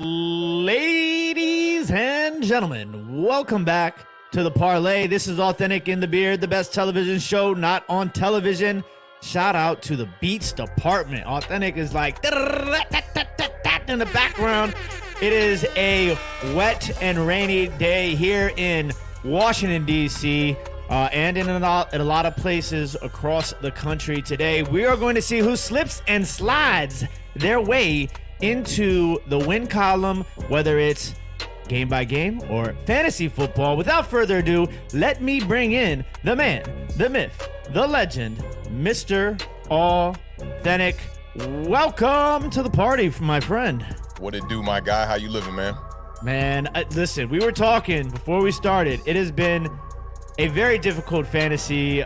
Ladies and gentlemen, welcome back to the Parlay. This is Awthentik and The Beard, the best television show not on television. Shout out to the Beats department. Awthentik is like in the background. It is a wet and rainy day here in Washington, D.C., and in a lot of places across the country today. We are going to see who slips and slides their way into the win column, whether it's game by game or fantasy football. Without further ado, let me bring in the man, the myth, the legend, Mr. Awthentik. Welcome to the party, my friend. What it do, my guy? How you living, man? Man, listen, we were talking before we started. It has been a very difficult fantasy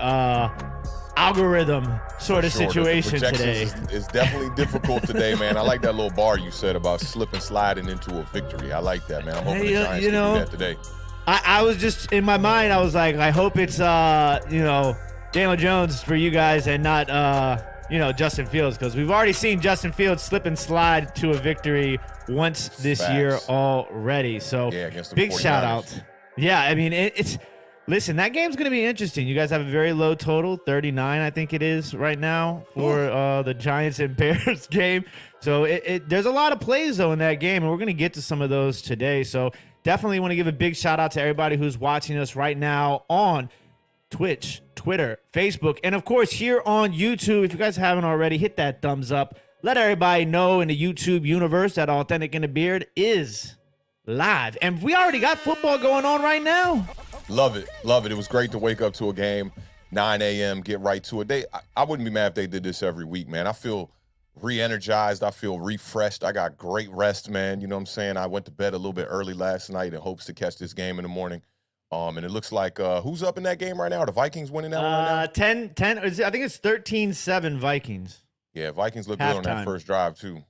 algorithm sort of situation today. It's definitely difficult today, man. I like that little bar you said about slip and sliding into a victory. I like that, man. I'm hoping the Giants can do that today. I was just, in my mind, I was like, I hope it's, Daniel Jones for you guys and not, Justin Fields, because we've already seen Justin Fields slip and slide to a victory once this year already. So yeah, against the big 49ers. shout out. Yeah, I mean, it's... Listen, that game's going to be interesting. You guys have a very low total, 39, I think it is right now for the Giants and Bears game. So there's a lot of plays, though, in that game, and we're going to get to some of those today. So definitely want to give a big shout-out to everybody who's watching us right now on Twitch, Twitter, Facebook, and, of course, here on YouTube. If you guys haven't already, hit that thumbs up. Let everybody know in the YouTube universe that Awthentik and The Beard is live. And we already got football going on right now. Love it. Love it. It was great to wake up to a game, 9 a.m., get right to it. I wouldn't be mad if they did this every week, man. I feel re-energized. I feel refreshed. I got great rest, man. You know what I'm saying? I went to bed a little bit early last night in hopes to catch this game in the morning. And it looks like who's up in that game right now? Are the Vikings winning that one right now? 10, I think it's 13-7 Vikings. Yeah, Vikings look good on that first drive, too.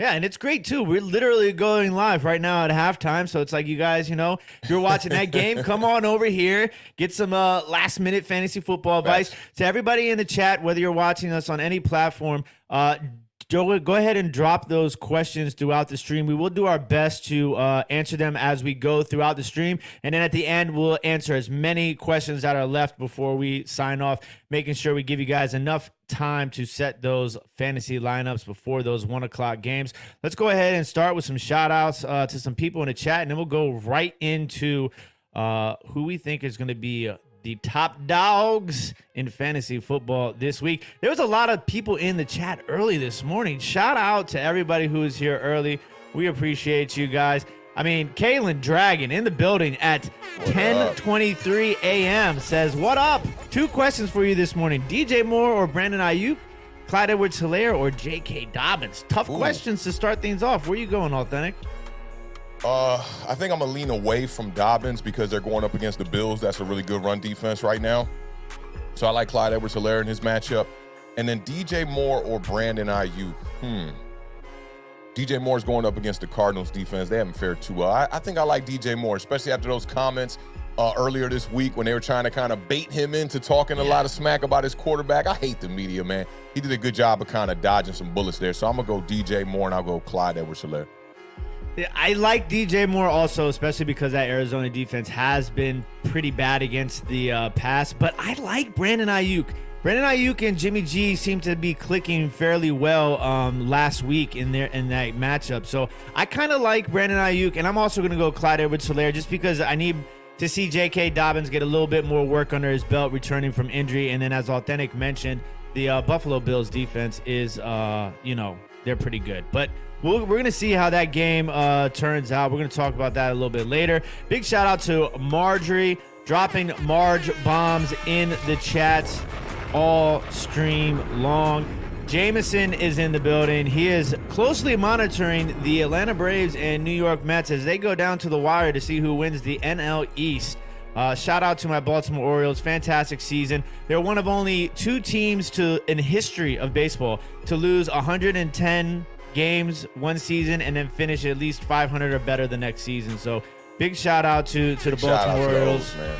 Yeah, and it's great, too. We're literally going live right now at halftime, so it's like you guys, if you're watching that game, come on over here, get some last-minute fantasy football advice. To everybody in the chat, whether you're watching us on any platform, go ahead and drop those questions throughout the stream. We will do our best to answer them as we go throughout the stream, and then at the end, we'll answer as many questions that are left before we sign off, making sure we give you guys enough time to set those fantasy lineups before those 1 o'clock games. Let's go ahead and start with some shout outs to some people in the chat, and then we'll go right into who we think is going to be the top dogs in fantasy football this week. There was a lot of people in the chat early this morning. Shout out to everybody who is here early. We appreciate you guys. I mean, Kalen Dragon in the building at 10:23 a.m. says, what up? 2 questions for you this morning. DJ Moore or Brandon Ayuk? Clyde Edwards-Helaire or J.K. Dobbins? Tough questions to start things off. Where you going, Awthentik? I think I'm going to lean away from Dobbins because they're going up against the Bills. That's a really good run defense right now. So I like Clyde Edwards-Helaire in his matchup. And then DJ Moore or Brandon Ayuk. DJ Moore's going up against the Cardinals defense. They haven't fared too well. I think I like DJ Moore, especially after those comments earlier this week when they were trying to kind of bait him into talking a lot of smack about his quarterback. I hate the media, man. He did a good job of kind of dodging some bullets there. So I'm going to go DJ Moore, and I'll go Clyde Edwards-Helaire. I like DJ Moore also, especially because that Arizona defense has been pretty bad against the pass. But I like Brandon Ayuk. Brandon Ayuk and Jimmy G seem to be clicking fairly well last week in that matchup. So I kind of like Brandon Ayuk, and I'm also going to go Clyde Edwards-Helaire just because I need to see J.K. Dobbins get a little bit more work under his belt returning from injury. And then as Awthentik mentioned, the Buffalo Bills defense is, they're pretty good. But we're going to see how that game turns out. We're going to talk about that a little bit later. Big shout out to Marjorie dropping Marge bombs in the chats all stream long. Jameson is in the building. He is closely monitoring the Atlanta Braves and New York Mets as they go down to the wire to see who wins the NL East. Shout out to my Baltimore Orioles. Fantastic season. They're one of only 2 teams in history of baseball to lose 110 games one season and then finish at least 500 or better the next season. So big shout out to the Baltimore Orioles. Man.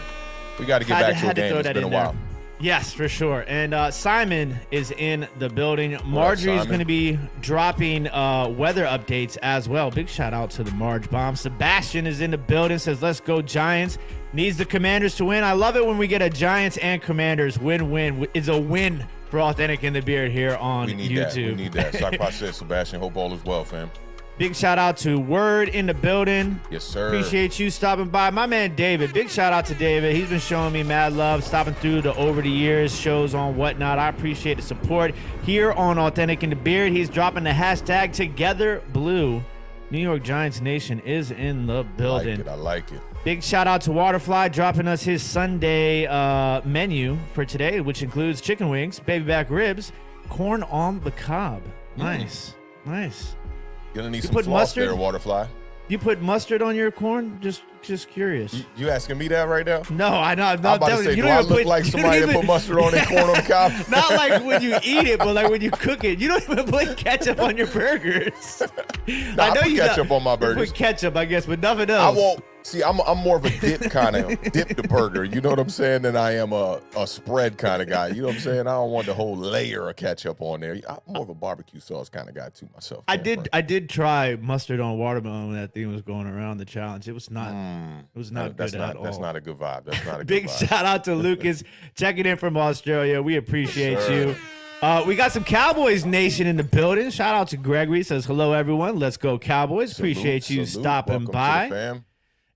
We got to get back to a game. It's been a while. Yes, for sure. And Simon is in the building. Marjorie is going to be dropping weather updates as well. Big shout out to the Marge Bomb. Sebastian is in the building, says, let's go Giants. Needs the Commanders to win. I love it when we get a Giants and Commanders win-win. It's a win for Awthentik and The Beard here on YouTube. We need that. Sorry about that, Sebastian. Hope all is well, fam. Big shout out to Word in the building. Yes, sir. Appreciate you stopping by. My man David. Big shout out to David. He's been showing me mad love, stopping through the over the years shows on whatnot. I appreciate the support here on Awthentik and The Beard. He's dropping the hashtag Together Blue. New York Giants Nation is in the building. I like it. Big shout out to Waterfly dropping us his Sunday menu for today, which includes chicken wings, baby back ribs, corn on the cob. Nice. Nice. Gonna need some floss there, Waterfly. You put mustard on your corn? Just curious. You asking me that right now? No, I know. I'm about to say, do I look like somebody that put mustard on their corn on the cob? Not like when you eat it, but like when you cook it. You don't even put ketchup on your burgers. I know you put ketchup on my burgers. You put ketchup, I guess, but nothing else. I won't. See, I'm more of a dip kind of dip the burger. You know what I'm saying? Than I am a spread kind of guy. You know what I'm saying? I don't want the whole layer of ketchup on there. I'm more of a barbecue sauce kind of guy too myself. I did try mustard on watermelon when that thing was going around the challenge. It was not. It was not good at all. That's not a good vibe. That's not a good Big vibe. shout out to Lucas checking in from Australia. We appreciate you. We got some Cowboys Nation in the building. Shout out to Gregory. Says hello everyone. Let's go Cowboys. Appreciate you stopping by. To the fam.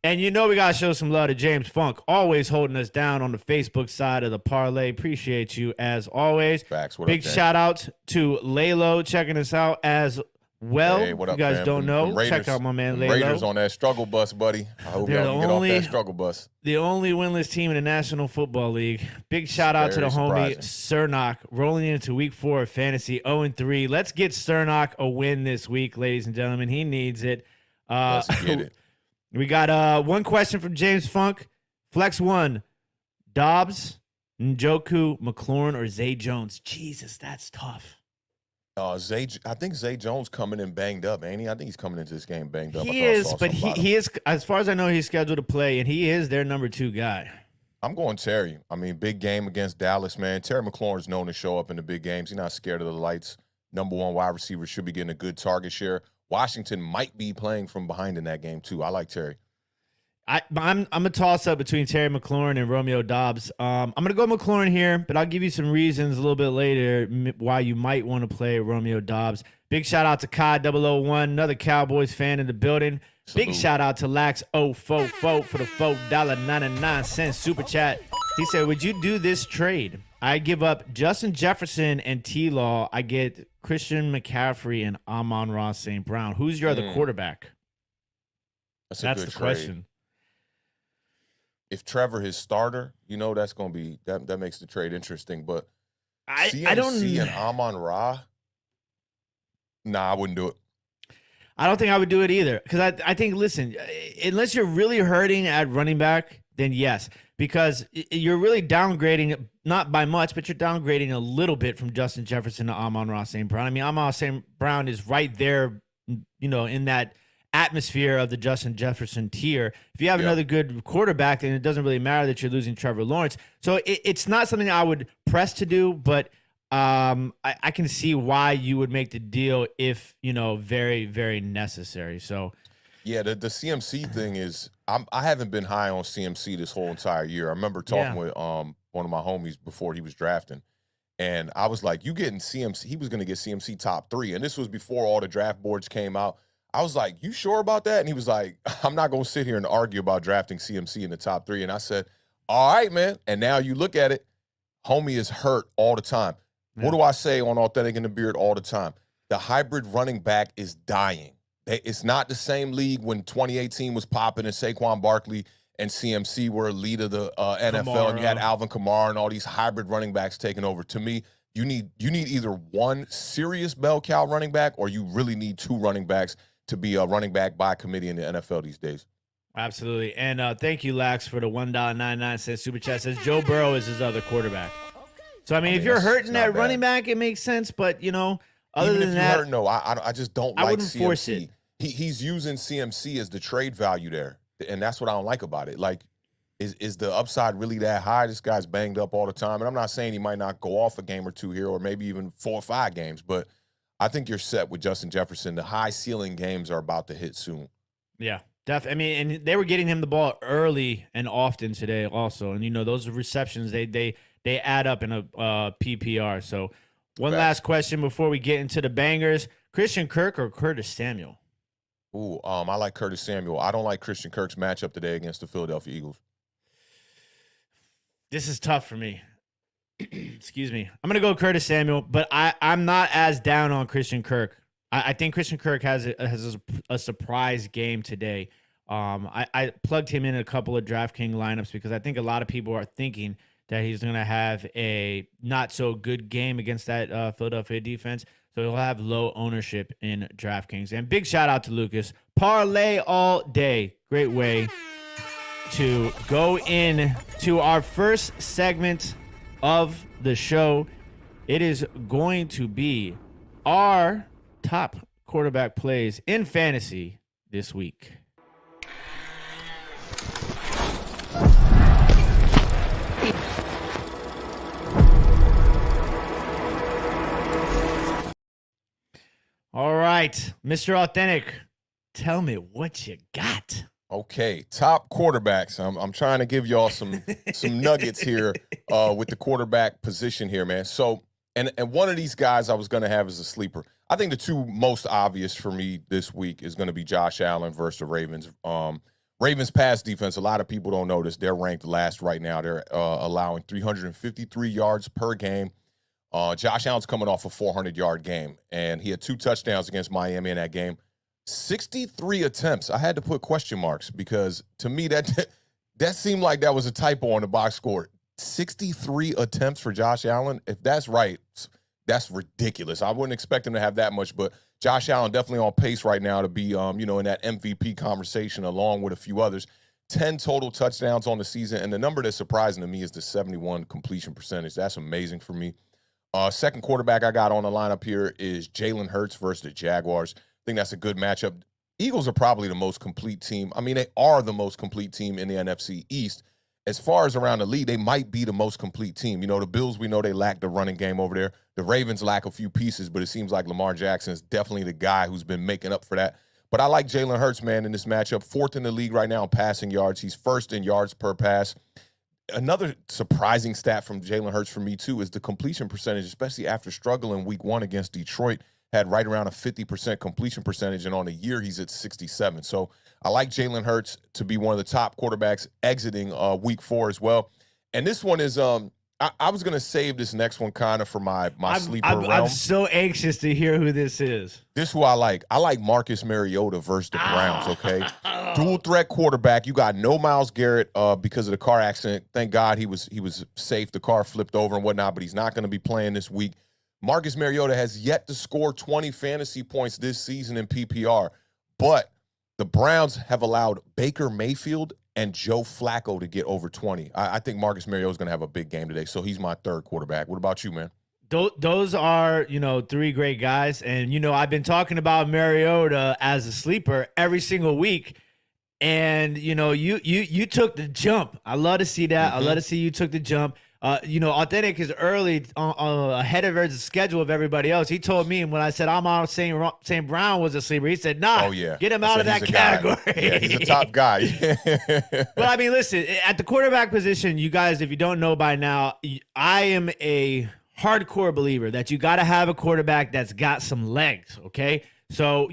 And you know we got to show some love to James Funk, always holding us down on the Facebook side of the parlay. Appreciate you as always. Facts. Big shout out to Laylo checking us out as well. Hey, what up, you guys fam? don't know, Raiders, check out my man Laylo. Raiders on that struggle bus, buddy. I hope y'all can get off that struggle bus. The only winless team in the National Football League. Big shout out to the homie Cernock, rolling into week 4 of fantasy 0-3. Let's get Cernock a win this week, ladies and gentlemen. He needs it. Let's get it. We got one question from James Funk. Flex 1, Dobbs, Njoku, McLaurin, or Zay Jones? Jesus, that's tough. I think Zay Jones coming in banged up, ain't he? I think he's coming into this game banged up. He is, but he is, as far as I know, he's scheduled to play, and he is their number 2 guy. I'm going Terry. I mean, big game against Dallas, man. Terry McLaurin's known to show up in the big games. He's not scared of the lights. Number 1 wide receiver, should be getting a good target share. Washington might be playing from behind in that game, too. I like Terry. I'm a toss-up between Terry McLaurin and Romeo Dobbs. I'm going to go McLaurin here, but I'll give you some reasons a little bit later why you might want to play Romeo Dobbs. Big shout-out to Kai001, another Cowboys fan in the building. Salute. Big shout-out to Lax044 for the $4.99 super chat. He said, would you do this trade? I give up Justin Jefferson and T-Law. I get Christian McCaffrey and Amon-Ra St. Brown. Who's your other quarterback? That's the question. If Trevor his starter, you know that's going to be that makes the trade interesting. But I don't and Amon-Ra, nah, I wouldn't do it. I don't think I would do it either because I think, listen, unless you're really hurting at running back, then yes, because you're really downgrading, not by much, but you're downgrading a little bit from Justin Jefferson to Amon-Ra St. Brown. I mean, Amon-Ra St. Brown is right there, you know, in that atmosphere of the Justin Jefferson tier. If you have another good quarterback, then it doesn't really matter that you're losing Trevor Lawrence. So it's not something I would press to do, but I can see why you would make the deal if, you know, very, very necessary. So yeah, the CMC thing is I haven't been high on CMC this whole entire year. I remember talking with one of my homies before he was drafting, and I was like, you getting CMC, he was going to get CMC top 3, and this was before all the draft boards came out. I was like, you sure about that? And he was like, I'm not going to sit here and argue about drafting CMC in the top 3. And I said, all right, man. And now you look at it, homie is hurt all the time. Yeah. What do I say on Awthentik and The Beard all the time? The hybrid running back is dying. It's not the same league when 2018 was popping and Saquon Barkley and CMC were lead of the NFL, and you had Alvin Kamara and all these hybrid running backs taking over. To me, you need either one serious bell cow running back, or you really need 2 running backs to be a running back by committee in the NFL these days. Absolutely. And thank you, Lax, for the $1.99 super chat. Says Joe Burrow is his other quarterback. So, I mean if you're hurting at running back, it makes sense. But, you know, other than that. Hurt, no, I just don't like CMC. I wouldn't force it. He's using CMC as the trade value there. And that's what I don't like about it. Like, Is the upside really that high? This guy's banged up all the time. And I'm not saying he might not go off a game or two here, or maybe even 4 or 5 games, but I think you're set with Justin Jefferson. The high ceiling games are about to hit soon. Yeah, definitely. I mean, and they were getting him the ball early and often today also. And, those receptions, they add up in a PPR. So one last question before we get into the bangers. Christian Kirk or Curtis Samuel? Ooh, I like Curtis Samuel. I don't like Christian Kirk's matchup today against the Philadelphia Eagles. This is tough for me. Excuse me. I'm going to go Curtis Samuel, but I'm not as down on Christian Kirk. I think Christian Kirk has a surprise game today. I plugged him in a couple of DraftKings lineups because I think a lot of people are thinking that he's going to have a not so good game against that Philadelphia defense. So he'll have low ownership in DraftKings. And big shout out to Lucas. Parlay all day. Great way to go in to our first segment of the show. It is going to be our top quarterback plays in fantasy this week. All right, Mr. Authentic, tell me what you got. Okay, top quarterbacks. I'm trying to give y'all some nuggets here with the quarterback position here, man. So, and one of these guys I was going to have as a sleeper. I think the two most obvious for me this week is going to be Josh Allen versus the Ravens. Ravens pass defense, a lot of people don't know this. They're ranked last right now. They're allowing 353 yards per game. Josh Allen's coming off a 400-yard game, and he had 2 touchdowns against Miami in that game. 63 attempts. I had to put question marks because to me that seemed like that was a typo on the box score. 63 attempts for Josh Allen. If that's right, that's ridiculous. I wouldn't expect him to have that much, but Josh Allen definitely on pace right now to be in that MVP conversation along with a few others. 10 total touchdowns on the season, and the number that's surprising to me is the 71 completion percentage. That's amazing for me. Second quarterback I got on the lineup here is Jalen Hurts versus the Jaguars. I think that's a good matchup. Eagles are probably the most complete team. I mean, they are the most complete team in the NFC East. As far as around the league, they might be the most complete team. The Bills, we know they lack the running game over there. The Ravens lack a few pieces, but it seems like Lamar Jackson is definitely the guy who's been making up for that. But I like Jalen Hurts, man, in this matchup. 4th in the league right now in passing yards. He's 1st in yards per pass. Another surprising stat from Jalen Hurts for me, too, is the completion percentage, especially after struggling week 1 against Detroit, had right around a 50% completion percentage, and on the year, he's at 67. So I like Jalen Hurts to be one of the top quarterbacks exiting week 4 as well. And this one is I was going to save this next one kind of for my sleeper realm. I'm so anxious to hear who this is. This is who I like. I like Marcus Mariota versus the Browns, okay? Dual threat quarterback. You got no Myles Garrett because of the car accident. Thank God he was safe. The car flipped over and whatnot, but he's not going to be playing this week. Marcus Mariota has yet to score 20 fantasy points this season in PPR, but the Browns have allowed Baker Mayfield and Joe Flacco to get over 20. I think Marcus Mariota is going to have a big game today, so he's my third quarterback. What about you, man? Those are, 3 great guys. And, I've been talking about Mariota as a sleeper every single week. And, you took the jump. I love to see that. I love to see you took the jump. Authentic is early ahead of the schedule of everybody else. He told me when I said I'm out saying Brown was a sleeper, he said, nah, get him out of that category. Yeah, he's a top guy. But, I mean, listen, at the quarterback position, you guys, if you don't know by now, I am a hardcore believer that you got to have a quarterback that's got some legs, okay? So,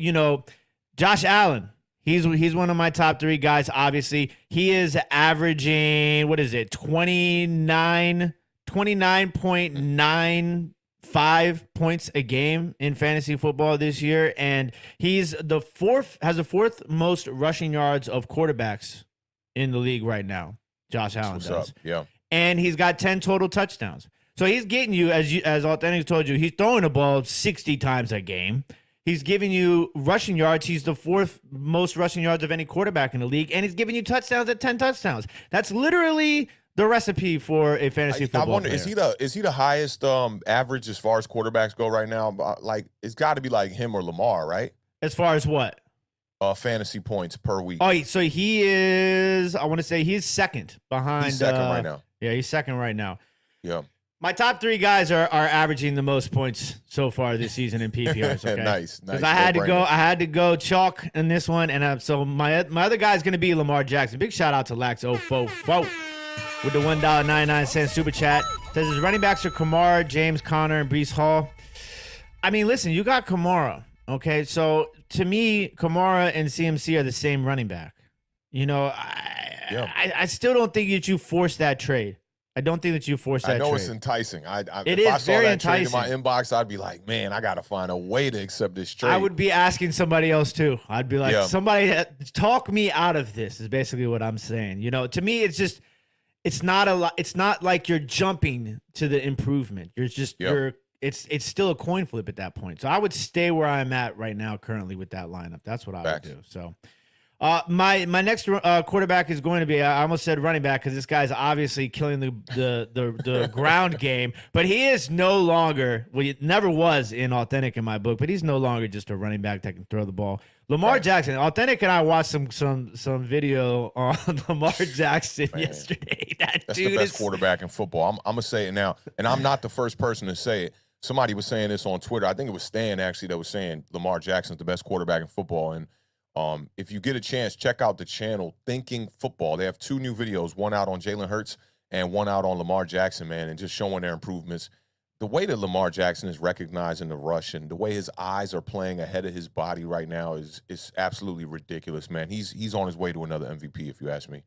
Josh Allen, he's one of my top 3 guys, obviously. He is averaging, 29.95 points a game in fantasy football this year, and he's has the 4th most rushing yards of quarterbacks in the league right now. Josh Allen does. Yeah. And he's got 10 total touchdowns. So he's getting you, as Authentic told you, he's throwing the ball 60 times a game. He's giving you rushing yards. He's the 4th most rushing yards of any quarterback in the league, and he's giving you touchdowns at 10 touchdowns. That's literally the recipe for a fantasy football I wonder, player. is he the highest average as far as quarterbacks go right now? Like, it's got to be like him or Lamar, right? As far as what? fantasy points per week. Oh, so he is, I want to say he's second behind. He's second right now. Yeah, he's second right now. Yeah. My top 3 guys are averaging the most points so far this season in PPRs. Okay? Nice. Because I had to go chalk in this one, and so my other guy is going to be Lamar Jackson. Big shout out to Lax044 with the $1.99 super chat. Says his running backs are Kamara, James Conner, and Breece Hall. I mean, listen, you got Kamara. Okay, so to me, Kamara and CMC are the same running back. You know, I still don't think that you force that trade. I don't think that you force that trade. I know it's enticing. If I saw that trade in my inbox, I'd be like, man, I got to find a way to accept this trade. I would be asking somebody else too. I'd be like, somebody talk me out of this is basically what I'm saying. You know, to me, it's just, it's not like you're jumping to the improvement. You're just, it's still a coin flip at that point. So I would stay where I'm at right now currently with that lineup. That's what I would do. So my next quarterback is going to be, I almost said running back because this guy's obviously killing the ground game, but he is no longer, well, he never was Authentic in my book, but he's no longer just a running back that can throw the ball. Lamar Jackson, Authentic and I watched some video on Lamar Jackson yesterday. That's the best quarterback in football. I'm going to say it now, and I'm not the first person to say it. Somebody was saying this on Twitter. I think it was Stan, actually, that was saying Lamar Jackson's the best quarterback in football, and if you get a chance, check out the channel Thinking Football. They have 2 new videos, one out on Jalen Hurts and one out on Lamar Jackson, man, and just showing their improvements. The way that Lamar Jackson is recognizing the rush and the way his eyes are playing ahead of his body right now is absolutely ridiculous, man. He's on his way to another MVP, if you ask me.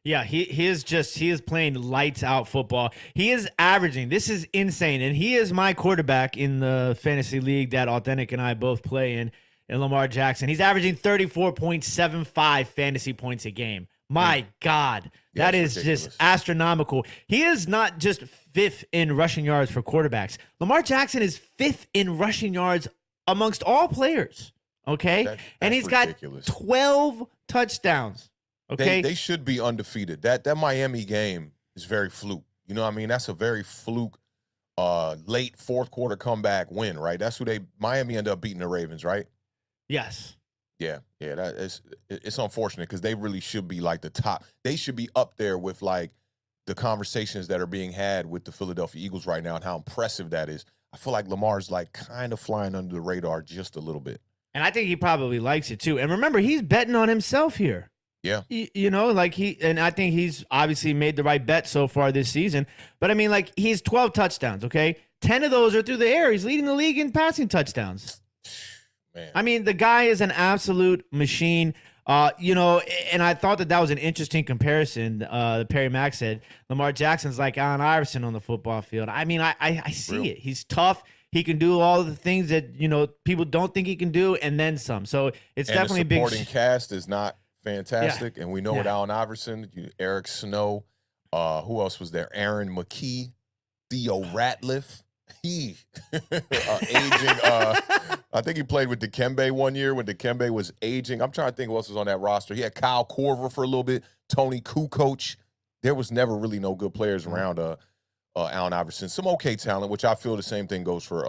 Yeah, he is playing lights out football. He is averaging. This is insane, and he is my quarterback in the fantasy league that Authentic and I both play in. And Lamar Jackson, he's averaging 34.75 fantasy points a game. My God, that is ridiculous. Just astronomical. He is not just 5th in rushing yards for quarterbacks. Lamar Jackson is 5th in rushing yards amongst all players. Okay, and he's ridiculous. Got 12 touchdowns. Okay, they should be undefeated. That Miami game is very fluke. You know what I mean? That's a very fluke late 4th quarter comeback win, right? That's who Miami ended up beating the Ravens, right? Yes. Yeah, it's unfortunate because they really should be like the top. They should be up there with like the conversations that are being had with the Philadelphia Eagles right now and how impressive that is. I feel like Lamar's like kind of flying under the radar just a little bit. And I think he probably likes it too. And remember, he's betting on himself here. Yeah. You know, like and I think he's obviously made the right bet so far this season. But I mean, like, he's 12 touchdowns, okay? 10 of those are through the air. He's leading the league in passing touchdowns. Man. I mean, the guy is an absolute machine. You know, and I thought that was an interesting comparison. Perry Mack said Lamar Jackson's like Allen Iverson on the football field. I mean, I see it. He's tough. He can do all the things that, you know, people don't think he can do, and then some. So it's definitely the supporting big. Cast is not fantastic, and we know with Allen Iverson, Eric Snow, who else was there? Aaron McKee, Theo Ratliff. Aging. I think he played with Dikembe one year when Dikembe was aging. I'm trying to think who else was on that roster. He had Kyle Korver for a little bit, Tony Kukoc. There was never really no good players around Allen Iverson. Some okay talent, which I feel the same thing goes for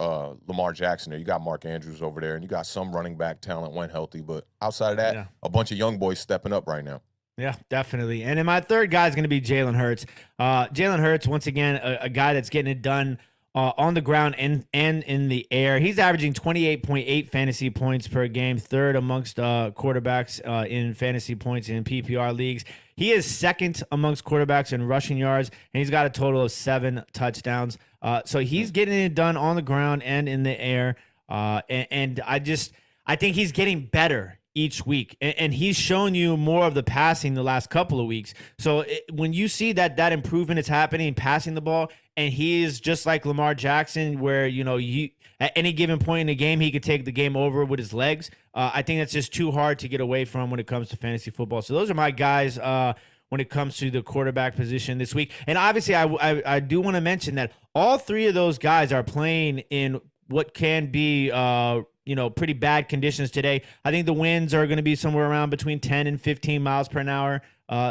Lamar Jackson there. You got Mark Andrews over there, and you got some running back talent when healthy. But outside of that, a bunch of young boys stepping up right now. Yeah, definitely. And then my third guy is going to be Jalen Hurts. Jalen Hurts, once again, a guy that's getting it done on the ground and in the air. He's averaging 28.8 fantasy points per game, 3rd amongst quarterbacks in fantasy points in PPR leagues. He is 2nd amongst quarterbacks in rushing yards, and he's got a total of 7 touchdowns. So he's getting it done on the ground and in the air. And I think he's getting better each week, and he's shown you more of the passing the last couple of weeks. So when you see that improvement is happening, passing the ball, and he is just like Lamar Jackson, where, you know, at any given point in the game, he could take the game over with his legs. I think that's just too hard to get away from when it comes to fantasy football. So those are my guys when it comes to the quarterback position this week. And obviously, I do want to mention that all 3 of those guys are playing in what can be pretty bad conditions today. I think the winds are going to be somewhere around between 10 and 15 miles per hour.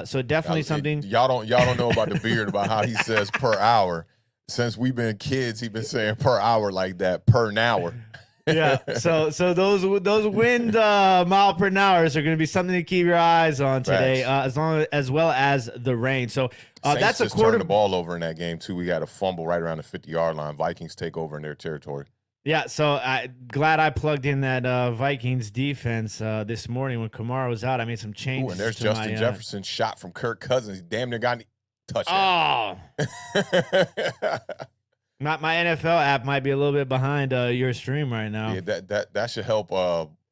So definitely something. Y'all don't know about the Beard, about how he says per hour. Since we've been kids, he's been saying per hour like that, per hour. Yeah. So those wind mile per hours are going to be something to keep your eyes on today, as well as the rain. So Saints that's a just quarter. turned the ball over in that game too. We got a fumble right around the 50-yard line. Vikings take over in their territory. Yeah, so glad I plugged in that Vikings defense this morning when Kamara was out. I made some changes. Ooh, and there's Justin Jefferson shot from Kirk Cousins. He damn near got touchdown. Oh. My NFL app might be a little bit behind your stream right now. Yeah, that should help.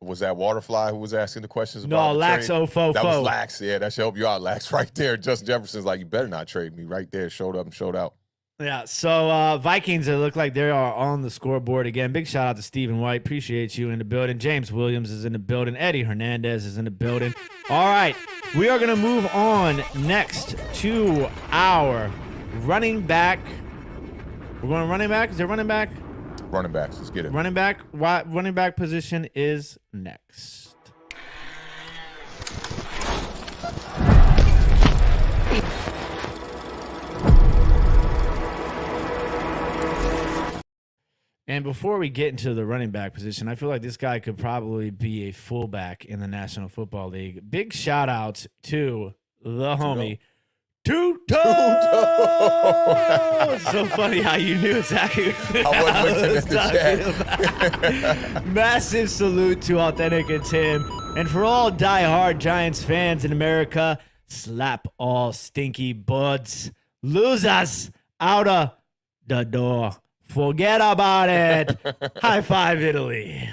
Was that Waterfly who was asking the questions about No, the Lax trade? 044. That was Lax. Yeah, that should help you out, Lax. Right there. Justin Jefferson's like, you better not trade me. Right there. Showed up and showed out. Yeah, so Vikings, it look like they are on the scoreboard again. Big shout out to Stephen White. Appreciate you in the building. James Williams is in the building. Eddie Hernandez is in the building. All right, we are going to move on next to our running back. We're going running back? Is there running back? Running backs. Let's get it. Running back. Running back position is next. And before we get into the running back position, I feel like this guy could probably be a fullback in the National Football League. Big shout out to the homie, Tuto. It's so funny how you knew exactly what I was talking about. Massive salute to Awthentik and Tim. And for all diehard Giants fans in America, slap all stinky buds. Losers out of the door. Forget about it. High five, Italy.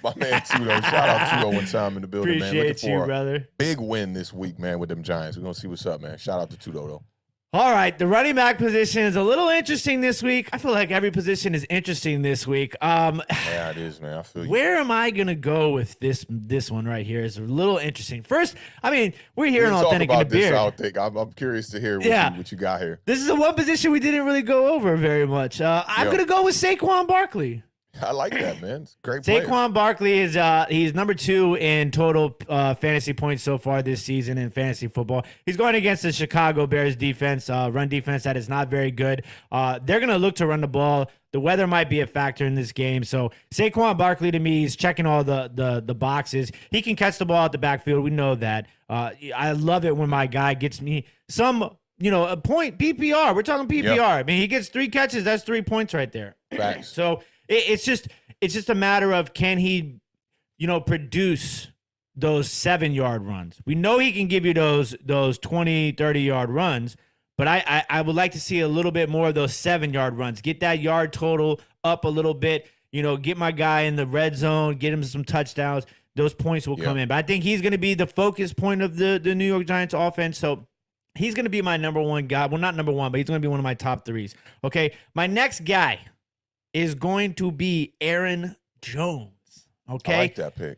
My man Tudo. Shout out Tudo one time in the building, man. Appreciate you, brother. Big win this week, man, with them Giants. We're going to see what's up, man. Shout out to Tudo, though. All right, the running back position is a little interesting this week. I feel like every position is interesting this week. Yeah, it is, man. I feel you. Where am I gonna go with this one right here? Is a little interesting. First, I mean, we're here in Awthentik and The Beard. I'm curious to hear what you got here. This is the one position we didn't really go over very much. I'm gonna go with Saquon Barkley. I like that, man. It's a great player. Saquon Barkley is he's number 2 in total fantasy points so far this season in fantasy football. He's going against the Chicago Bears defense, run defense that is not very good. They're going to look to run the ball. The weather might be a factor in this game. So Saquon Barkley, to me, is checking all the boxes. He can catch the ball out the backfield. We know that. I love it when my guy gets me some, a point PPR. We're talking PPR. Yep. I mean, he gets 3 catches. That's 3 points right there. Facts. So it's just a matter of, can he, produce those 7-yard runs? We know he can give you those 20, 30-yard runs, but I would like to see a little bit more of those 7-yard runs. Get that yard total up a little bit. Get my guy in the red zone, get him some touchdowns. Those points will come in. But I think he's going to be the focus point of the New York Giants offense. So he's going to be my number 1 guy. Well, not number 1, but he's going to be one of my top 3s. Okay, my next guy is going to be Aaron Jones. Okay. I like that pick.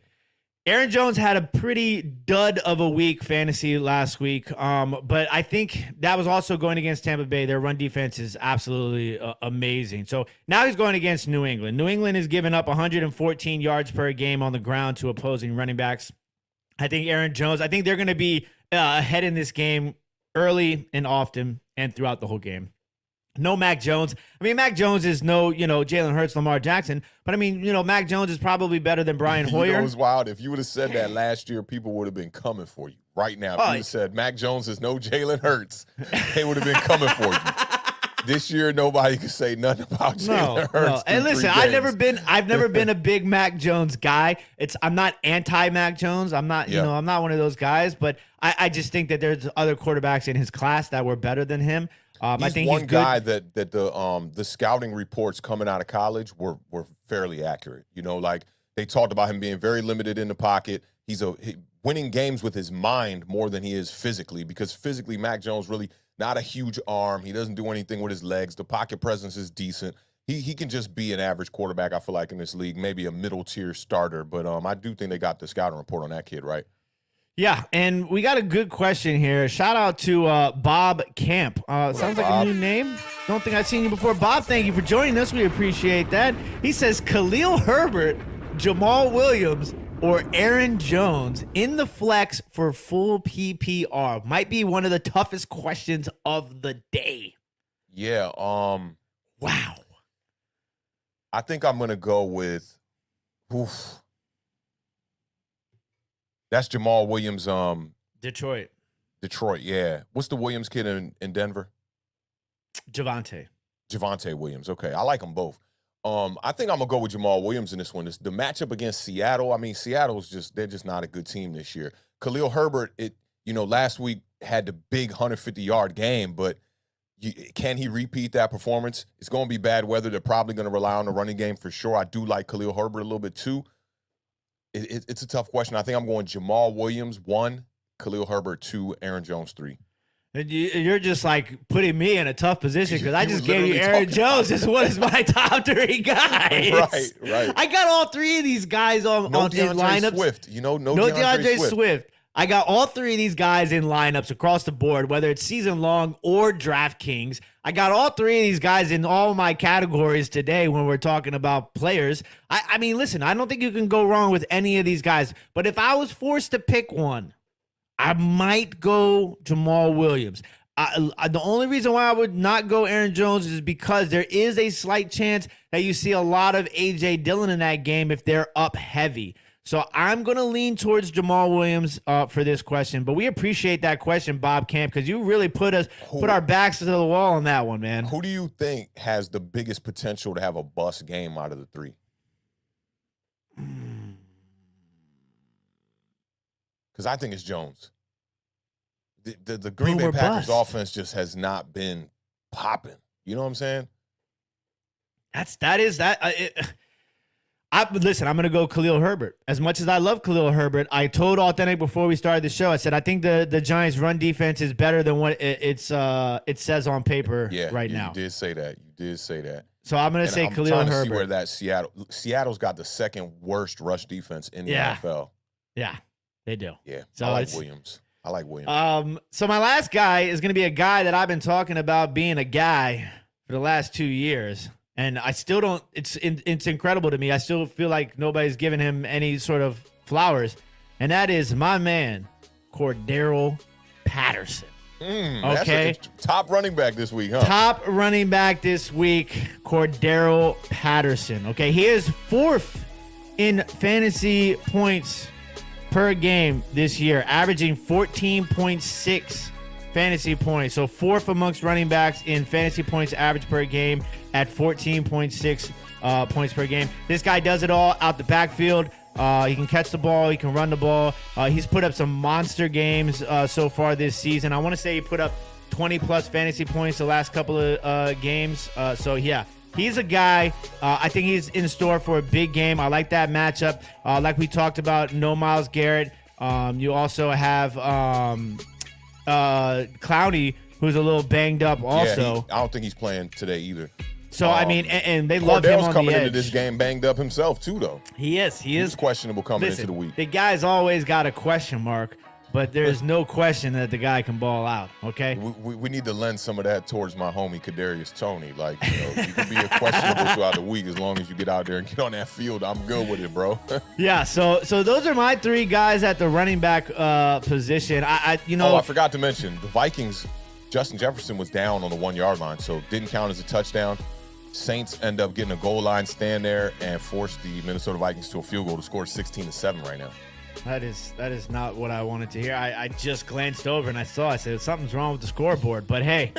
Aaron Jones had a pretty dud of a week fantasy last week. But I think that was also going against Tampa Bay. Their run defense is absolutely amazing. So now he's going against New England. New England is giving up 114 yards per game on the ground to opposing running backs. I think Aaron Jones, they're going to be ahead in this game early and often and throughout the whole game. No Mac Jones. I mean, Mac Jones is no, Jalen Hurts, Lamar Jackson. But, I mean, Mac Jones is probably better than Brian Hoyer. It was wild. If you would have said that last year, people would have been coming for you right now. If you would have said Mac Jones is no Jalen Hurts, they would have been coming for you. This year, nobody could say nothing about Jalen Hurts. No. And listen, I've never been a big Mac Jones guy. I'm not anti Mac Jones. I'm not, I'm not one of those guys. But I just think that there's other quarterbacks in his class that were better than him. I think one guy that the scouting reports coming out of college were fairly accurate. Like they talked about him being very limited in the pocket. He's winning games with his mind more than he is physically, because physically Mac Jones really not a huge arm. He doesn't do anything with his legs. The pocket presence is decent. He can just be an average quarterback, I feel like, in this league, maybe a middle tier starter. But I do think they got the scouting report on that kid right. Yeah, and we got a good question here. Shout out to Bob Camp. Sounds like a new name. Don't think I've seen you before. Bob, thank you for joining us. We appreciate that. He says Khalil Herbert, Jamal Williams, or Aaron Jones in the flex for full PPR. Might be one of the toughest questions of the day. Yeah. Wow. I think I'm going to go with Oof. That's Jamal Williams, Detroit. yeah. What's the Williams kid in Denver? Javonte Williams. Okay, I like them both. I think I'm gonna go with Jamal Williams in this one. The matchup against Seattle. I mean, they're just not a good team this year. Khalil Herbert, last week had the big 150-yard game, but can he repeat that performance? It's going to be bad weather. They're probably going to rely on the running game for sure. I do like Khalil Herbert a little bit too. It's a tough question. I think I'm going Jamal Williams 1, Khalil Herbert 2, Aaron Jones 3. And you're just like putting me in a tough position because I just gave you Aaron Jones as one of my top 3 guys. Right. I got all 3 of these guys on lineups. Swift. No DeAndre Swift. I got all 3 of these guys in lineups across the board, whether it's season long or DraftKings. I got all 3 of these guys in all my categories today when we're talking about players. I mean, listen, I don't think you can go wrong with any of these guys. But if I was forced to pick one, I might go Jamal Williams. The only reason why I would not go Aaron Jones is because there is a slight chance that you see a lot of A.J. Dillon in that game if they're up heavy. So I'm going to lean towards Jamal Williams for this question. But we appreciate that question, Bob Camp, because you really put our backs to the wall on that one, man. Who do you think has the biggest potential to have a bust game out of the 3? Because I think it's Jones. The Green Bay Packers offense just has not been popping. You know what I'm saying? Listen, I'm going to go Khalil Herbert. As much as I love Khalil Herbert, I told Awthentik before we started the show, I said, I think the Giants' run defense is better than what it says on paper right now. You did say that. So I'm going to say Khalil Herbert. I'm trying to see where that Seattle's got the second worst rush defense in the NFL. Yeah, they do. Yeah, so I like Williams. So my last guy is going to be a guy that I've been talking about being a guy for the last 2 years. And I still don't, it's incredible to me. I still feel like nobody's giving him any sort of flowers. And that is my man, Cordarrelle Patterson. Okay. That's a top running back this week, huh? Top running back this week, Cordarrelle Patterson. Okay. He is 4th in fantasy points per game this year, averaging 14.6 fantasy points. So 4th amongst running backs in fantasy points average per game at 14.6 points per game. This guy does it all out the backfield. He can catch the ball. He can run the ball. He's put up some monster games so far this season. I want to say he put up 20-plus fantasy points the last couple of games. So, yeah, he's a guy. I think he's in store for a big game. I like that matchup. Like we talked about, no Myles Garrett. You also have Clowney, who's a little banged up also. Yeah, I don't think he's playing today either. So, I mean, and they love him on the edge. Coming into this game banged up himself, too, though. He is. He's questionable coming into the week. The guy's always got a question mark, but there's no question that the guy can ball out, okay? We need to lend some of that towards my homie, Kadarius Toney. Like, you can be a questionable throughout the week as long as you get out there and get on that field. I'm good with it, bro. Yeah, so those are my 3 guys at the running back position. I forgot to mention, the Vikings, Justin Jefferson was down on the 1-yard line, so didn't count as a touchdown. Saints end up getting a goal line stand there and force the Minnesota Vikings to a field goal to score 16-7 right now. That is not what I wanted to hear. I just glanced over and I said something's wrong with the scoreboard, but hey,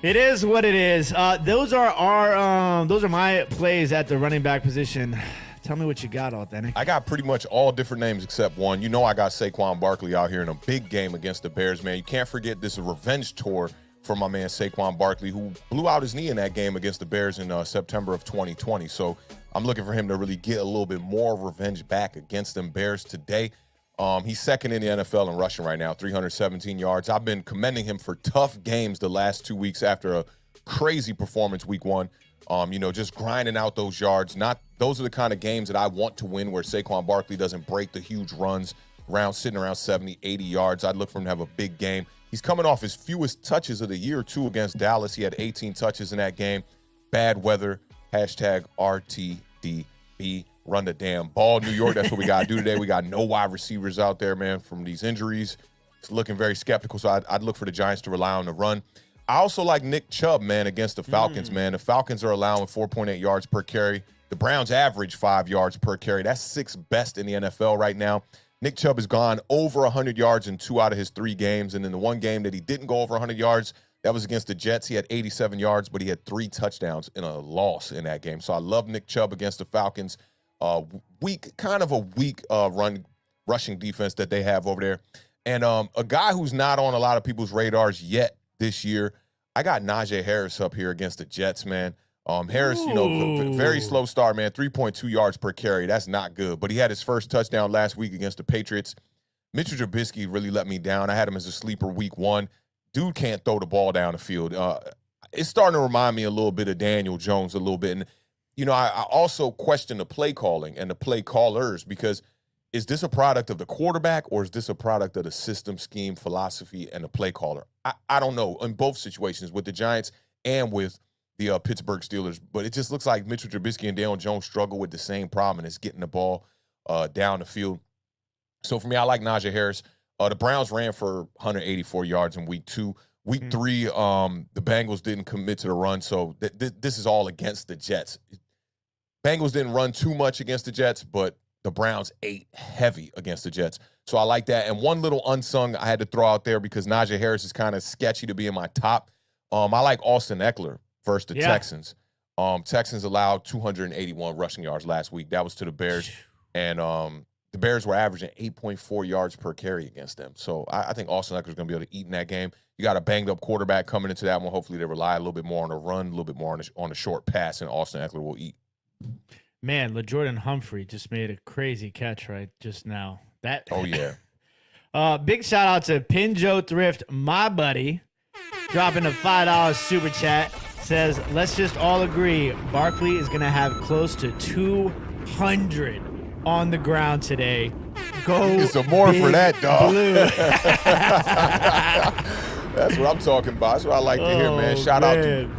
it is what it is. Those are my plays at the running back position. Tell me what you got, Awthentik. I got pretty much all different names except one. You know I got Saquon Barkley out here in a big game against the Bears, man. You can't forget this is a revenge tour for my man Saquon Barkley, who blew out his knee in that game against the Bears in September of 2020. So I'm looking for him to really get a little bit more revenge back against them Bears today. He's second in the NFL in rushing right now, 317 yards. I've been commending him for tough games the last 2 weeks after a crazy performance week 1. Just grinding out those yards. Those are the kind of games that I want to win where Saquon Barkley doesn't break the huge runs sitting around 70, 80 yards. I'd look for him to have a big game. He's coming off his fewest touches of the year, too, against Dallas. He had 18 touches in that game. Bad weather, #RTDB, run the damn ball. New York, that's what we got to do today. We got no wide receivers out there, man, from these injuries. It's looking very skeptical, so I'd look for the Giants to rely on the run. I also like Nick Chubb, man, against the Falcons, man. The Falcons are allowing 4.8 yards per carry The Browns average 5 yards per carry. That's 6th best in the NFL right now. Nick Chubb has gone over 100 yards in 2 out of his 3 games. And in the one game that he didn't go over 100 yards, that was against the Jets. He had 87 yards, but he had 3 touchdowns in a loss in that game. So I love Nick Chubb against the Falcons. Kind of a weak rushing defense that they have over there. And a guy who's not on a lot of people's radars yet this year, I got Najee Harris up here against the Jets, man. Harris, very slow start, man. 3.2 yards per carry. That's not good. But he had his first touchdown last week against the Patriots. Mitchell Trubisky really let me down. I had him as a sleeper week 1. Dude can't throw the ball down the field. It's starting to remind me a little bit of Daniel Jones a little bit. And, I also question the play calling and the play callers, because is this a product of the quarterback or is this a product of the system, scheme, philosophy, and the play caller? I don't know in both situations with the Giants and with the Pittsburgh Steelers. But it just looks like Mitchell Trubisky and Daniel Jones struggle with the same problem, and it's getting the ball down the field. So for me, I like Najee Harris. The Browns ran for 184 yards in week 2. Week 3, the Bengals didn't commit to the run, so this is all against the Jets. Bengals didn't run too much against the Jets, but the Browns ate heavy against the Jets. So I like that. And one little unsung I had to throw out there because Najee Harris is kind of sketchy to be in my top. I like Austin Eckler versus the Texans. Texans allowed 281 rushing yards last week. That was to the Bears. And the Bears were averaging 8.4 yards per carry against them. So I think Austin Eckler is going to be able to eat in that game. You got a banged-up quarterback coming into that one. Hopefully they rely a little bit more on the run, a little bit more on the short pass, and Austin Eckler will eat. Man, LaJordan Humphrey just made a crazy catch right just now. Oh, yeah. Big shout-out to Pinjo Thrift, my buddy, dropping a $5 super chat. Says, let's just all agree Barkley is going to have close to 200 on the ground today. Go get some more for that, dog. That's what I'm talking about. That's what I like to hear, man. Shout out to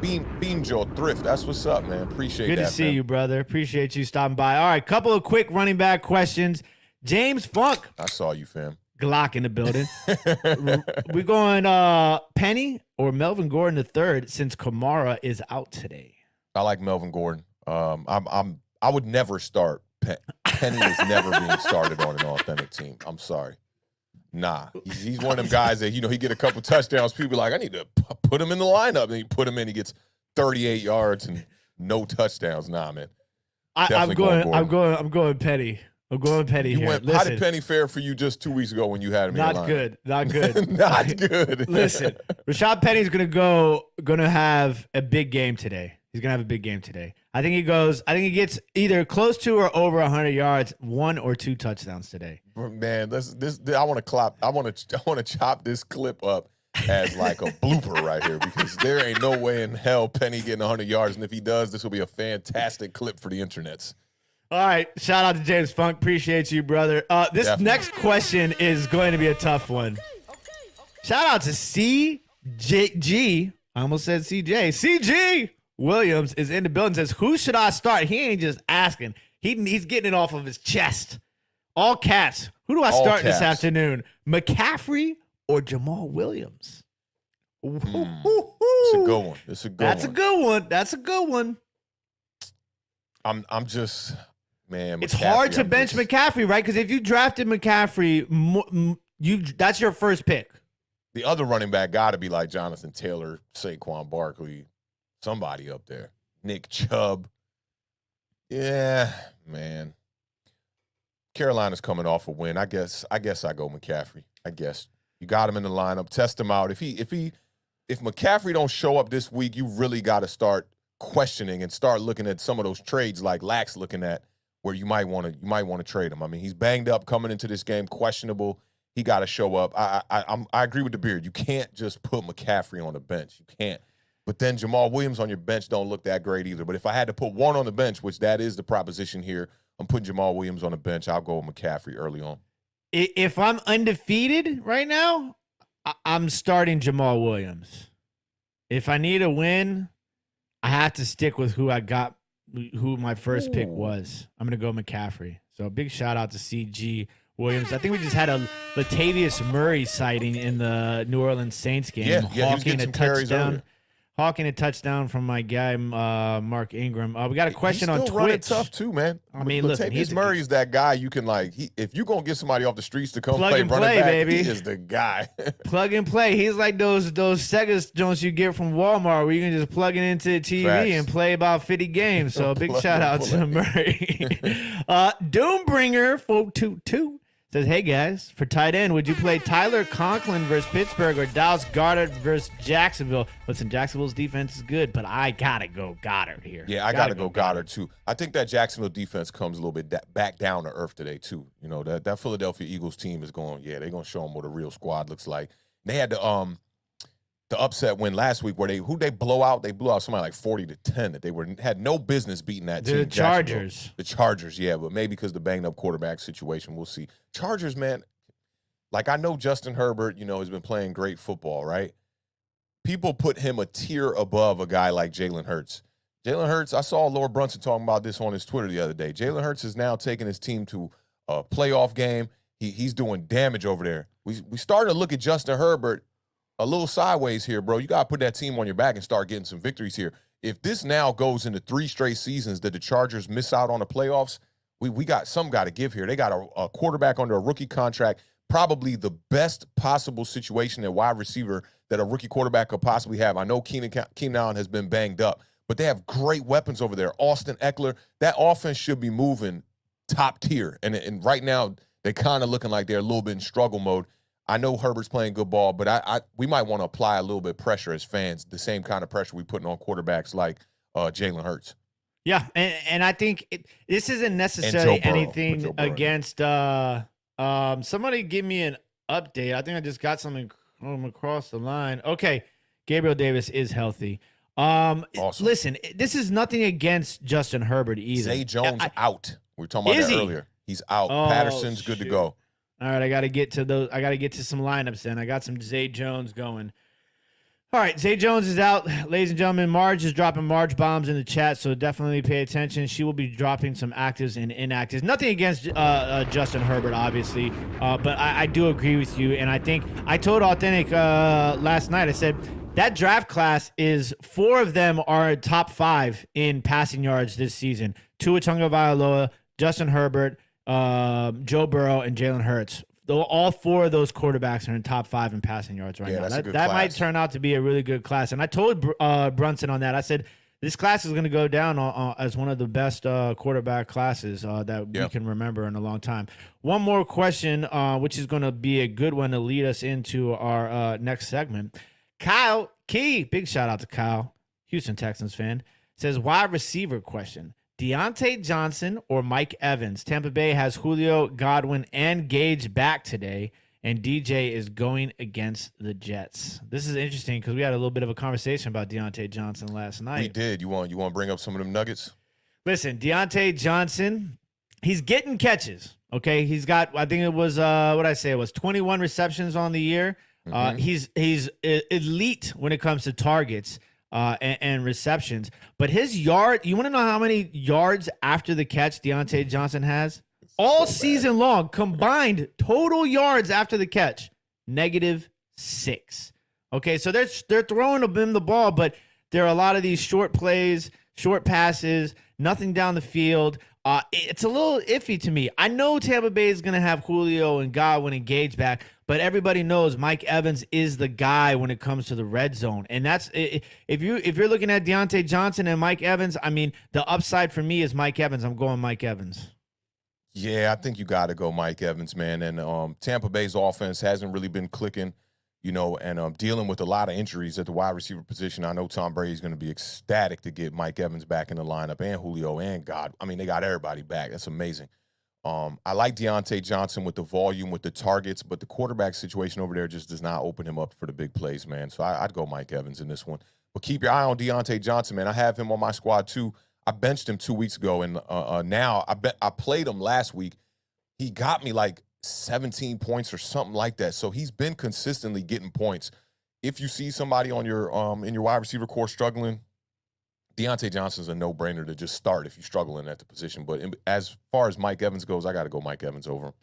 Pinjo Thrift. That's what's up, man. Appreciate that. Good to see man. you, brother. Appreciate you stopping by. All right, couple of quick running back questions. James Funk. I saw you, fam. Glock in the building. We're going Penny or Melvin Gordon III since Kamara is out today. I like Melvin Gordon. I would never start Penny is never being started on an authentic team. I'm sorry. Nah. He's one of them guys that, he get a couple touchdowns. People are like, I need to put him in the lineup. And you put him in, he gets 38 yards and no touchdowns. Nah, man. I'm going Penny. I'm going Penny here. How did Penny fare for you just 2 weeks ago when you had him in your lineup? Not good. Not good. Listen, Rashad Penny's gonna have a big game today. He's gonna have a big game today. I think he gets either close to or over 100 yards, 1 or 2 touchdowns today. Man, I want to chop this clip up as like a blooper right here, because there ain't no way in hell Penny getting 100 yards, and if he does, this will be a fantastic clip for the internets. All right, shout out to James Funk. Appreciate you, brother. This Definitely. Next question is going to be a tough one. Shout out to CG. I almost said CJ. CG Williams is in the building. Says, who should I start? He ain't just asking. He's getting it off of his chest. All caps. Who do I start this afternoon? McCaffrey or Jamal Williams? It's a good one. That's a good one. I'm just, man. It's hard to bench McCaffrey, right? Because if you drafted McCaffrey, that's your first pick. The other running back got to be like Jonathan Taylor, Saquon Barkley, somebody up there. Nick Chubb. Yeah, man. Carolina's coming off a win. I guess I go McCaffrey. I guess you got him in the lineup. Test him out. If McCaffrey don't show up this week, you really got to start questioning and start looking at some of those trades like Lack's looking at, where you might want to trade him. I mean, he's banged up coming into this game, questionable. He got to show up. I agree with the Beard. You can't just put McCaffrey on the bench. You can't. But then Jamal Williams on your bench don't look that great either. But if I had to put one on the bench, which that is the proposition here, I'm putting Jamal Williams on the bench. I'll go with McCaffrey early on. If I'm undefeated right now, I'm starting Jamal Williams. If I need a win, I have to stick with who my first pick was. I'm going to go McCaffrey. So big shout out to CG Williams. I think we just had a Latavius Murray sighting in the New Orleans Saints game. Yeah, he was getting some carries earlier. Hawking a touchdown from my guy Mark Ingram. We got a question on He's still running Twitch. tough too, man. I mean, listen, Latavius Murray is that guy you can if you're gonna get somebody off the streets to come play running back, baby. he is the guy. Plug and play. He's like those Sega joints you get from Walmart where you can just plug it into the TV and play about 50 games. So big shout out to Murray. Doombringer 422 says, hey guys, for tight end, would you play Tyler Conklin versus Pittsburgh or Dallas Goedert versus Jacksonville? Listen, Jacksonville's defense is good, but I gotta go Goddard here. Yeah, I gotta go Goddard too. I think that Jacksonville defense comes a little bit back down to earth today too. You know, that Philadelphia Eagles team is going, they're gonna show them what a real squad looks like. They had the upset win last week where they blow out? They blew out somebody like 40-10 that they had no business beating that team. The Chargers. The Chargers, yeah, but maybe because the banged up quarterback situation, we'll see. Chargers, man, like I know Justin Herbert, has been playing great football, right? People put him a tier above a guy like Jalen Hurts. Jalen Hurts, I saw Laura Brunson talking about this on his Twitter the other day. Jalen Hurts is now taking his team to a playoff game. He's doing damage over there. We started to look at Justin Herbert a little sideways here, bro. You got to put that team on your back and start getting some victories here. If this now goes into 3 straight seasons that the Chargers miss out on the playoffs, we got to give here. They got a quarterback under a rookie contract, probably the best possible situation at wide receiver that a rookie quarterback could possibly have. I know Keenan Allen has been banged up, but they have great weapons over there. Austin Eckler, that offense should be moving top tier. And right now, they're kind of looking like they're a little bit in struggle mode. I know Herbert's playing good ball, but we might want to apply a little bit of pressure as fans, the same kind of pressure we putting on quarterbacks like Jalen Hurts. Yeah, and I think this isn't necessarily anything against somebody give me an update. I think I just got something from across the line. Okay, Gabriel Davis is healthy. Awesome. Listen, this is nothing against Justin Herbert either. Zay Jones out. We were talking about that earlier. He's out. Patterson's good to go. All right, I got to get to those. I got to get to some lineups then. I got some Zay Jones going. All right, Zay Jones is out. Ladies and gentlemen, Marge is dropping Marge bombs in the chat, so definitely pay attention. She will be dropping some actives and inactives. Nothing against Justin Herbert, obviously, but I do agree with you, and I think I told Awthentik last night, I said, that draft class is 4 of them are top 5 in passing yards this season. Tua Tagovailoa, Justin Herbert, Joe Burrow, and Jalen Hurts. Though all 4 of those quarterbacks are in top 5 in passing yards right now. That might turn out to be a really good class. And I told Brunson on that. I said, this class is going to go down as one of the best quarterback classes that we can remember in a long time. One more question, which is going to be a good one to lead us into our next segment. Kyle Key, big shout out to Kyle, Houston Texans fan, says, wide receiver question. Deontay Johnson or Mike Evans? Tampa Bay has Julio, Godwin, and Gage back today, and DJ is going against the Jets. This is interesting because we had a little bit of a conversation about Deontay Johnson last night. We did. You want to bring up some of them nuggets? Listen, Deontay Johnson, he's getting catches. Okay, he's got, I think it was it was 21 receptions on the year. Mm-hmm. He's elite when it comes to targets. And receptions. But his yard, you want to know how many yards after the catch Deontay Johnson has? All season long, combined total yards after the catch, -6. Okay, so they're throwing him the ball, but there are a lot of these short plays, short passes, nothing down the field. It's a little iffy to me. I know Tampa Bay is going to have Julio and Godwin and Gage back, but everybody knows Mike Evans is the guy when it comes to the red zone. And that's if you're looking at Deontay Johnson and Mike Evans, I mean, the upside for me is Mike Evans. I'm going Mike Evans. Yeah, I think you got to go Mike Evans, man. And Tampa Bay's offense hasn't really been clicking, and dealing with a lot of injuries at the wide receiver position. I know Tom Brady's going to be ecstatic to get Mike Evans back in the lineup, and Julio and God. I mean, they got everybody back. That's amazing. I like Deontay Johnson with the volume, with the targets, but the quarterback situation over there just does not open him up for the big plays, man. So I'd go Mike Evans in this one. But keep your eye on Deontay Johnson, man. I have him on my squad too. I benched him 2 weeks ago, and now I played him last week. He got me like 17 points or something like that. So he's been consistently getting points. If you see somebody on your in your wide receiver core struggling, Deontay Johnson's a no-brainer to just start if you're struggling at the position. But as far as Mike Evans goes, I got to go Mike Evans over him.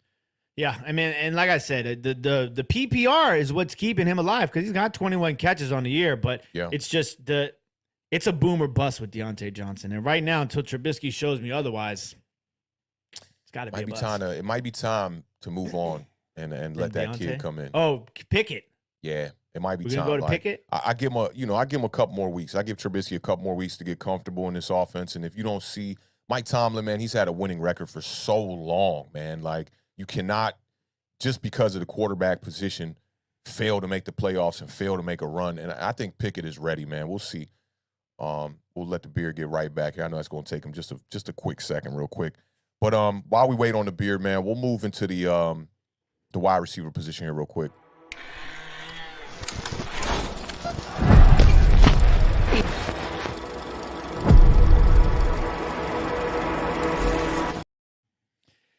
Yeah, I mean, and like I said, the PPR is what's keeping him alive because he's got 21 catches on the year, but it's just it's a boom or bust with Deontay Johnson. And right now, until Trubisky shows me otherwise, it's got to be a bust. It might be time to move on and let that kid come in. Oh, Pickett. Yeah, it might be time. We're going to go to Pickett? I give him a couple more weeks. I give Trubisky a couple more weeks to get comfortable in this offense. And if you don't see Mike Tomlin, man, he's had a winning record for so long, man. Like, you cannot, just because of the quarterback position, fail to make the playoffs and fail to make a run. And I think Pickett is ready, man. We'll see. We'll let the Beard get right back here. I know it's going to take him just a quick second, real quick. But while we wait on the Beard, man, we'll move into the wide receiver position here real quick.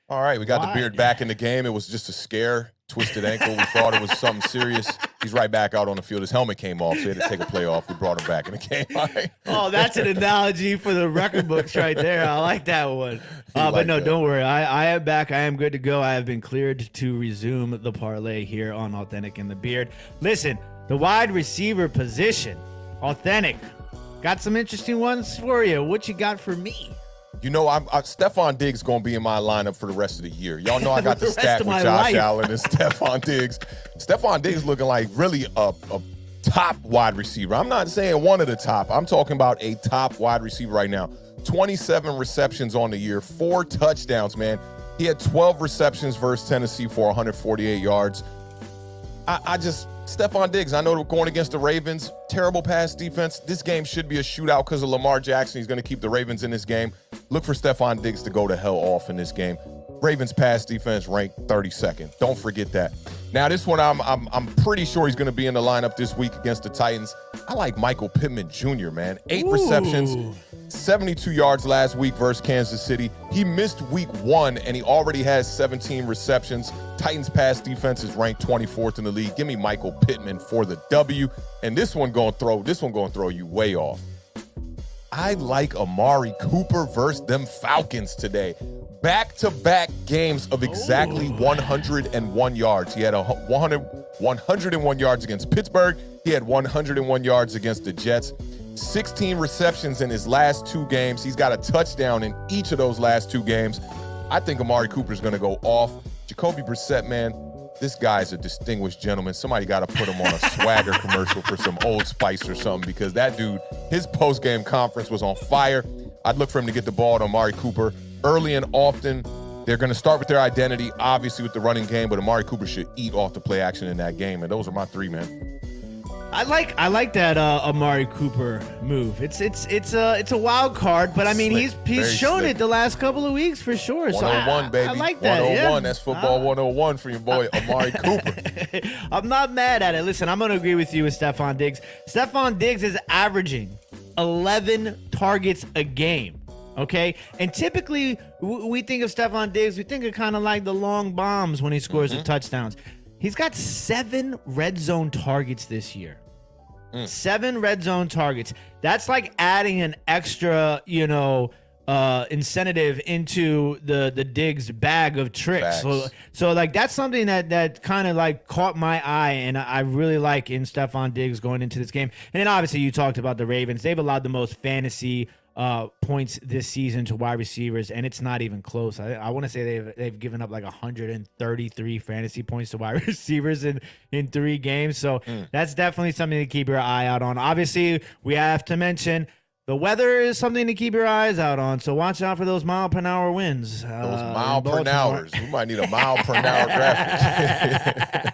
All right, we got the Beard back in the game. It was just a scare, twisted ankle. We thought it was something serious. He's right back out on the field. His helmet came off, so he had to take a play off. We brought him back in the game. All right. Oh, that's an analogy for the record books right there. I like that one. But no, don't worry. I am back. I am good to go. I have been cleared to resume the parlay here on Awthentik and The Beard. Listen, the wide receiver position, Awthentik, got some interesting ones for you. What you got for me? You know, Stephon Diggs going to be in my lineup for the rest of the year. Y'all know I got the stat with Josh Allen and Stephon Diggs. Stephon Diggs looking like really a top wide receiver. I'm not saying one of the top. I'm talking about a top wide receiver right now. 27 receptions on the year, 4 touchdowns, man. He had 12 receptions versus Tennessee for 148 yards. Stephon Diggs, I know they're going against the Ravens. Terrible pass defense. This game should be a shootout because of Lamar Jackson. He's going to keep the Ravens in this game. Look for Stephon Diggs to go to hell off in this game. Ravens pass defense ranked 32nd. Don't forget that. Now, this one, I'm pretty sure he's going to be in the lineup this week against the Titans. I like Michael Pittman Jr., man. 8 receptions, 72 yards last week versus Kansas City. He missed week 1, and he already has 17 receptions. Titans pass defense is ranked 24th in the league. Give me Michael Pittman for the W. And this one going to throw you way off. I like Amari Cooper versus them Falcons today. Back-to-back games of exactly 101 yards. He had 101 yards against Pittsburgh. He had 101 yards against the Jets. 16 receptions in his last 2 games. He's got a touchdown in each of those last 2 games. I think Amari Cooper is going to go off. Jacoby Brissett, man, this guy's a distinguished gentleman. Somebody got to put him on a swagger commercial for some Old Spice or something because that dude, his post-game conference was on fire. I'd look for him to get the ball to Amari Cooper early and often. They're going to start with their identity, obviously, with the running game, but Amari Cooper should eat off the play action in that game. And those are my 3, man. I like that Amari Cooper move. It's a wild card, but I mean he's shown it the last couple of weeks for sure. 101, so baby. I like that. 101. That's football 101 for your boy Amari Cooper. I'm not mad at it. Listen, I'm going to agree with you with Stephon Diggs. Stephon Diggs is averaging 11 targets a game. Okay, and typically we think of Stephon Diggs, we think of kind of like the long bombs when he scores the touchdowns. He's got 7 red zone targets this year. 7 red zone targets. That's like adding an extra, incentive into the Diggs bag of tricks. So like that's something that kind of like caught my eye, and I really like in Stephon Diggs going into this game. And then obviously you talked about the Ravens. They've allowed the most fantasy points this season to wide receivers, and it's not even close. I want to say they've given up like 133 fantasy points to wide receivers in 3 games. So that's definitely something to keep your eye out on. Obviously, we have to mention the weather is something to keep your eyes out on. So watch out for those mile-per-hour winds. Those mile-per-hours. We might need a mile-per-hour graphic.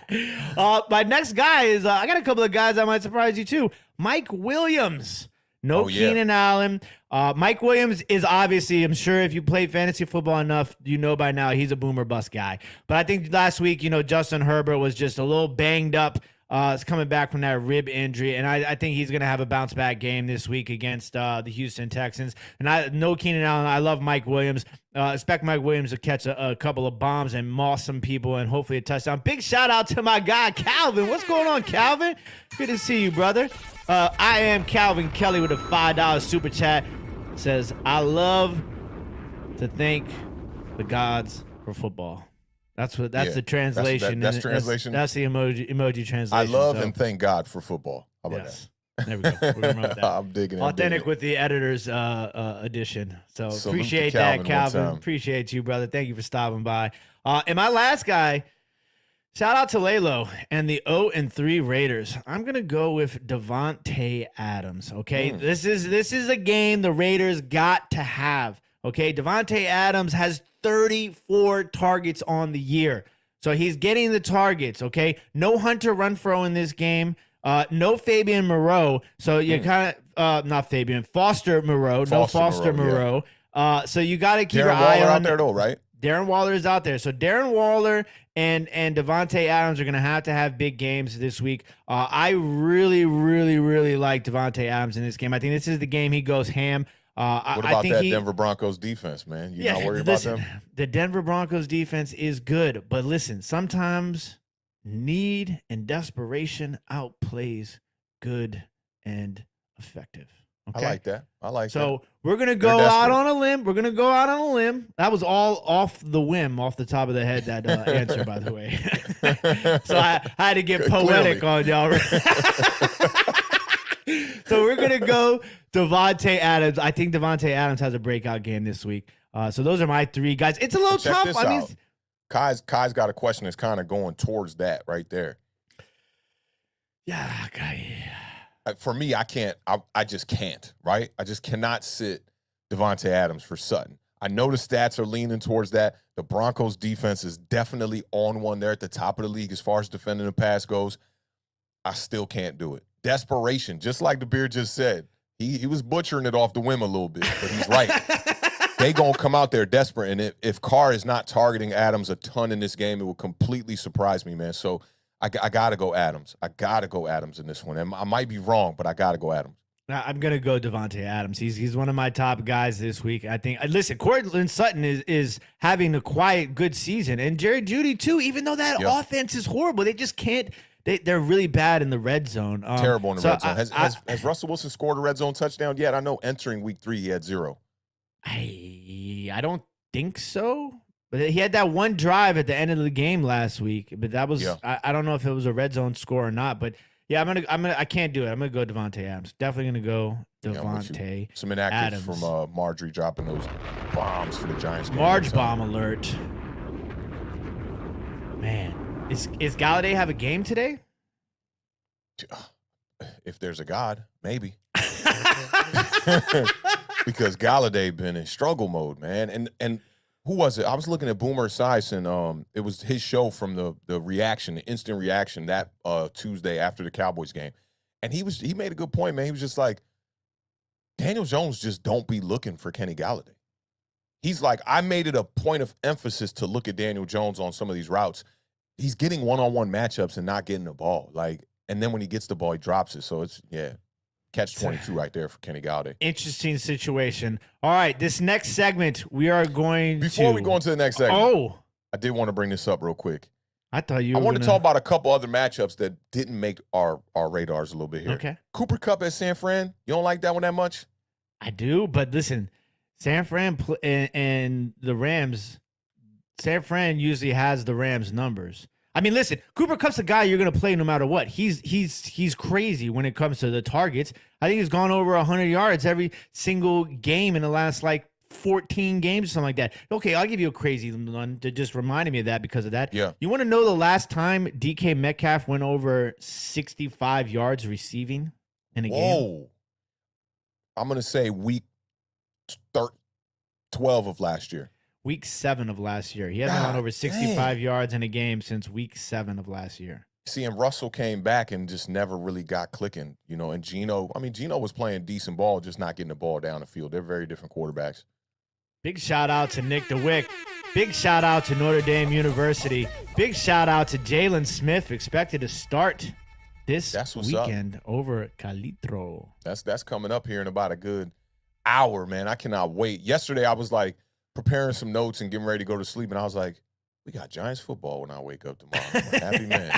My next guy is I got a couple of guys that might surprise you too. Mike Williams. No Keenan Allen. Mike Williams is obviously, I'm sure if you play fantasy football enough, you know by now he's a boomer bust guy. But I think last week, Justin Herbert was just a little banged up. He's coming back from that rib injury, and I think he's going to have a bounce back game this week against the Houston Texans. And no Keenan Allen. I love Mike Williams. Expect Mike Williams to catch a couple of bombs and moss some people and hopefully a touchdown. Big shout out to my guy, Calvin. What's going on, Calvin? Good to see you, brother. I am Calvin Kelly with a $5 super chat. It says, I love to thank the gods for football. That's the Yeah, translation. that's and translation. That's the emoji translation. I love so. and thank God for football. How about Yes. There we go. We're gonna run with that. I'm digging it. Authentic with the editor's edition. So Salute to appreciate Calvin that, Calvin. one time. Appreciate you, brother. Thank you for stopping by. And my last guy, shout out to Lalo and the 0-3 Raiders. I'm gonna go with Davante Adams. Okay, this is a game the Raiders got to have. Okay, Davante Adams has 34 targets on the year, so he's getting the targets. Okay, no Hunter Renfrow in this game. No Fabian Moreau. So you kind of not Fabian Foster Moreau. No Foster Moreau. Yeah. So you got to keep your eye on out there though, right? Darren Waller is out there. So Darren Waller and Davante Adams are going to have big games this week. I really, really, really like Davante Adams in this game. I think this is the game he goes ham. What about that Denver Broncos defense, man? You not worried about them? The Denver Broncos defense is good, but listen, sometimes need and desperation outplays good and effective. Okay? I like that. So we're going to go out on a limb. We're going to go out on a limb. That was all off the whim, off the top of the head, that answer, by the way. So I had to get poetic on y'all. So we're going to go Davante Adams. I think Davante Adams has a breakout game this week. So those are my three guys. It's a little tough. I mean, Kai's got a question that's kind of going towards that right there. Yeah, Kai. For me, I can't. I just can't, right? I just cannot sit Davante Adams for Sutton. I know the stats are leaning towards that. The Broncos defense is definitely on one. They're at the top of the league as far as defending the pass goes. I still can't do it. Desperation, just like the Beard just said. He was butchering it off the whim a little bit, but he's right. They going to come out there desperate, and if Carr is not targeting Adams a ton in this game, it will completely surprise me, man. So I got to go Adams. I got to go Adams in this one. And I might be wrong, but I got to go Adams. I'm going to go Davante Adams. He's one of my top guys this week. I think. Listen, Courtland Sutton is having a quiet, good season. And Jerry Jeudy, too, even though that offense is horrible. They just can't. They're really bad in the red zone. Terrible in the red zone. Has Russell Wilson scored a red zone touchdown yet? I know entering week 3 he had 0. I don't think so. But he had that one drive at the end of the game last week. But that was I don't know if it was a red zone score or not. But yeah, I can't do it. I'm gonna go Davante Adams. Definitely gonna go Davante. Some inactives from Marjorie dropping those bombs for the Giants. Marge bomb alert. Man, is Galladay have a game today? If there's a God, maybe. Because Galladay been in struggle mode, man. And who was it? I was looking at Boomer Esiason. It was his show from the reaction, the instant reaction that Tuesday after the Cowboys game. And he made a good point, man. He was just like, Daniel Jones just don't be looking for Kenny Galladay. He's like, I made it a point of emphasis to look at Daniel Jones on some of these routes. He's getting one-on-one matchups and not getting the ball. And then when he gets the ball, he drops it. So it's, catch 22 right there for Kenny Galladay. Interesting situation. All right, this next segment, we are going Before we go into the next segment, I did want to bring this up real quick. I thought you I wanted to talk about a couple other matchups that didn't make our radars a little bit here. Okay. Cooper Kupp at San Fran. You don't like that one that much? I do, but listen, San Fran and the Rams, San Fran usually has the Rams numbers. I mean, listen, Cooper Kupp's a guy you're going to play no matter what. He's crazy when it comes to the targets. I think he's gone over 100 yards every single game in the last 14 games or something like that. Okay, I'll give you a crazy one to just reminded me of that because of that. Yeah. You want to know the last time DK Metcalf went over 65 yards receiving in a game? I'm going to say week 12 of last year. Week 7 of last year. He hasn't gone over 65 yards in a game since week 7 of last year. See, and Russell came back and just never really got clicking, and Geno was playing decent ball, just not getting the ball down the field. They're very different quarterbacks. Big shout out to Nick DeWick. Big shout out to Notre Dame University. Big shout out to Jalen Smith, expected to start this weekend over Calitro. That's coming up here in about a good hour, man. I cannot wait. Yesterday, I was preparing some notes and getting ready to go to sleep, and I was like, we got Giants football when I wake up tomorrow. I'm a happy man.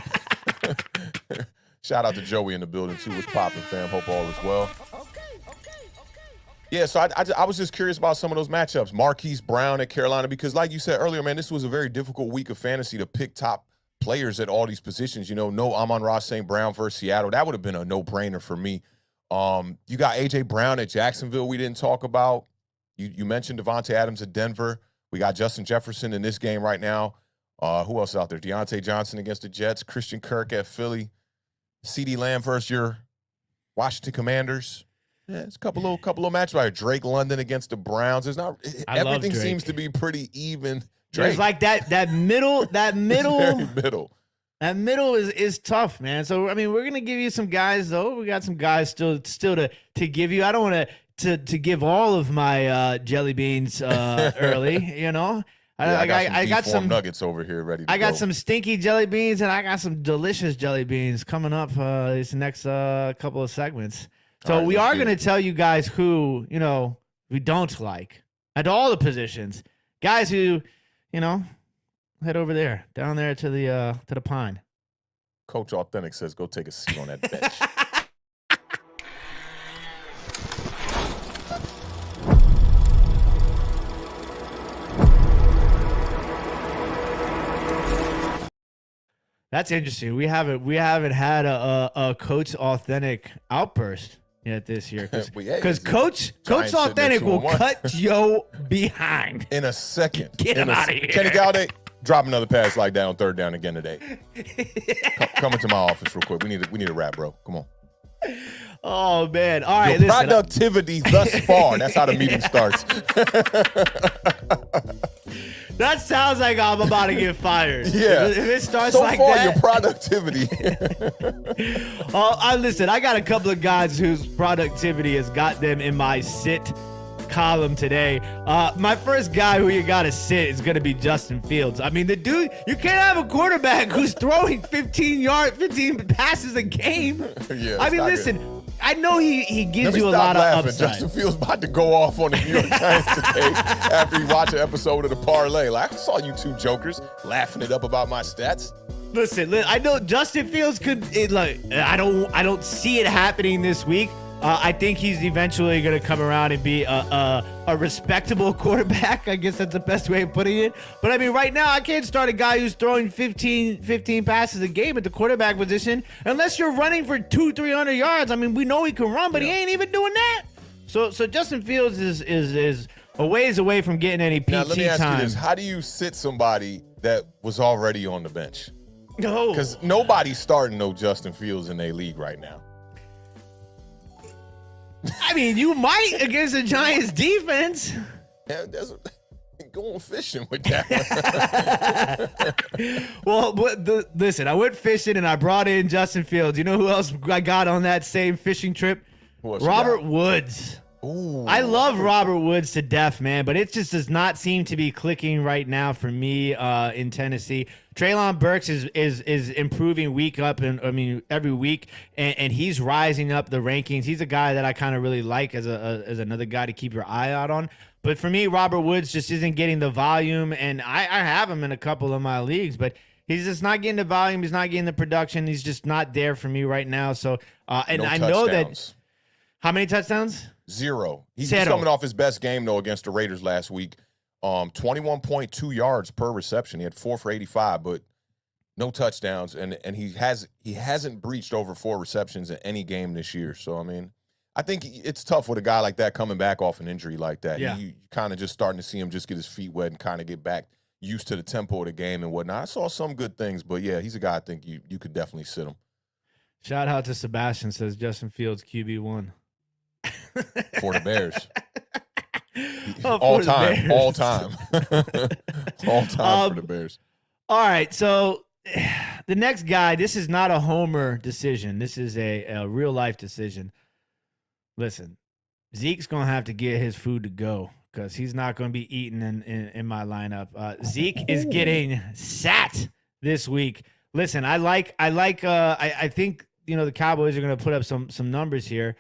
Okay. Shout out to Joey in the building, too. What's popping, fam? Hope all is well. Okay. Yeah, so I was just curious about some of those matchups. Marquise Brown at Carolina, because like you said earlier, man, this was a very difficult week of fantasy to pick top players at all these positions. You know, no Amon-Ra St. Brown versus Seattle. That would have been a no-brainer for me. You got A.J. Brown at Jacksonville we didn't talk about. You mentioned Devontae Adams at Denver. We got Justin Jefferson in this game right now. Who else out there? Deontay Johnson against the Jets. Christian Kirk at Philly. CeeDee Lamb versus your Washington Commanders. Yeah, it's a couple of matches right. Drake London against the Browns. There's not everything seems to be pretty even. Drake. There's like that middle. Very middle. That middle is tough, man. So I mean, we're gonna give you some guys though. We got some guys still to give you. I don't want to give all of my jelly beans early. You know, I got some nuggets over here ready. I got some stinky jelly beans, and I got some delicious jelly beans coming up these next couple of segments. So we are going to tell you guys who, you know, we don't like at all the positions. Guys who, you know, head over there, down there to the pine. Coach Awthentik says go take a seat on that bench. That's interesting. We haven't had a Coach Awthentik outburst yet this year, because Coach Awthentik will cut your behind in a second. Get him out of here. Kenny Galladay, drop another pass like that on third down again today. Come into my office real quick. We need a wrap, bro. Come on. Oh man! All right, your productivity thus far. That's how the meeting starts. That sounds like I'm about to get fired. Yeah. If it starts so like far, that. Your productivity. Listen, I got a couple of guys whose productivity has got them in my sit column today. My first guy who you got to sit is going to be Justin Fields. I mean, the dude, you can't have a quarterback who's throwing 15 passes a game. Yeah, I mean, listen. I know he gives you a lot of upside. Justin Fields about to go off on the New York Giants today after he watched an episode of the Parlay. Like, I saw you two jokers laughing it up about my stats. Listen, I know Justin Fields could. I don't see it happening this week. I think he's eventually going to come around and be a respectable quarterback. I guess that's the best way of putting it. But I mean, right now, I can't start a guy who's throwing 15 passes a game at the quarterback position unless you're running for 200-300 yards. I mean, we know he can run, but he ain't even doing that. So Justin Fields is a ways away from getting any PT time. Now, let me ask you this. How do you sit somebody that was already on the bench? No. Because nobody's starting no Justin Fields in their league right now. I mean, you might against the Giants defense. Yeah, going fishing with that one. Well, listen, I went fishing and I brought in Justin Fields. You know who else I got on that same fishing trip? Robert Woods. Ooh, I love Robert Woods to death, man, but it just does not seem to be clicking right now for me in Tennessee. Treylon Burks is improving week up, and I mean every week, and he's rising up the rankings. He's a guy that I kind of really like as another guy to keep your eye out on. But for me, Robert Woods just isn't getting the volume, and I have him in a couple of my leagues, but he's just not getting the volume. He's not getting the production. He's just not there for me right now. So, and I know that. How many touchdowns? 0. He's coming off his best game, though, against the Raiders last week. 21.2 yards per reception. He had 4 for 85, but no touchdowns. And he hasn't breached over 4 receptions in any game this year. So, I mean, I think it's tough with a guy like that coming back off an injury like that. Yeah. You kind of just starting to see him just get his feet wet and kind of get back used to the tempo of the game and whatnot. I saw some good things, but, yeah, he's a guy I think you could definitely sit him. Shout out to Sebastian, says Justin Fields, QB1. For the Bears. All time for the Bears. All right, so the next guy, this is not a homer decision. This is a real life decision. Listen, Zeke's going to have to get his food to go because he's not going to be eating in my lineup. Zeke is getting sat this week. Listen, I think, you know, the Cowboys are going to put up some numbers here.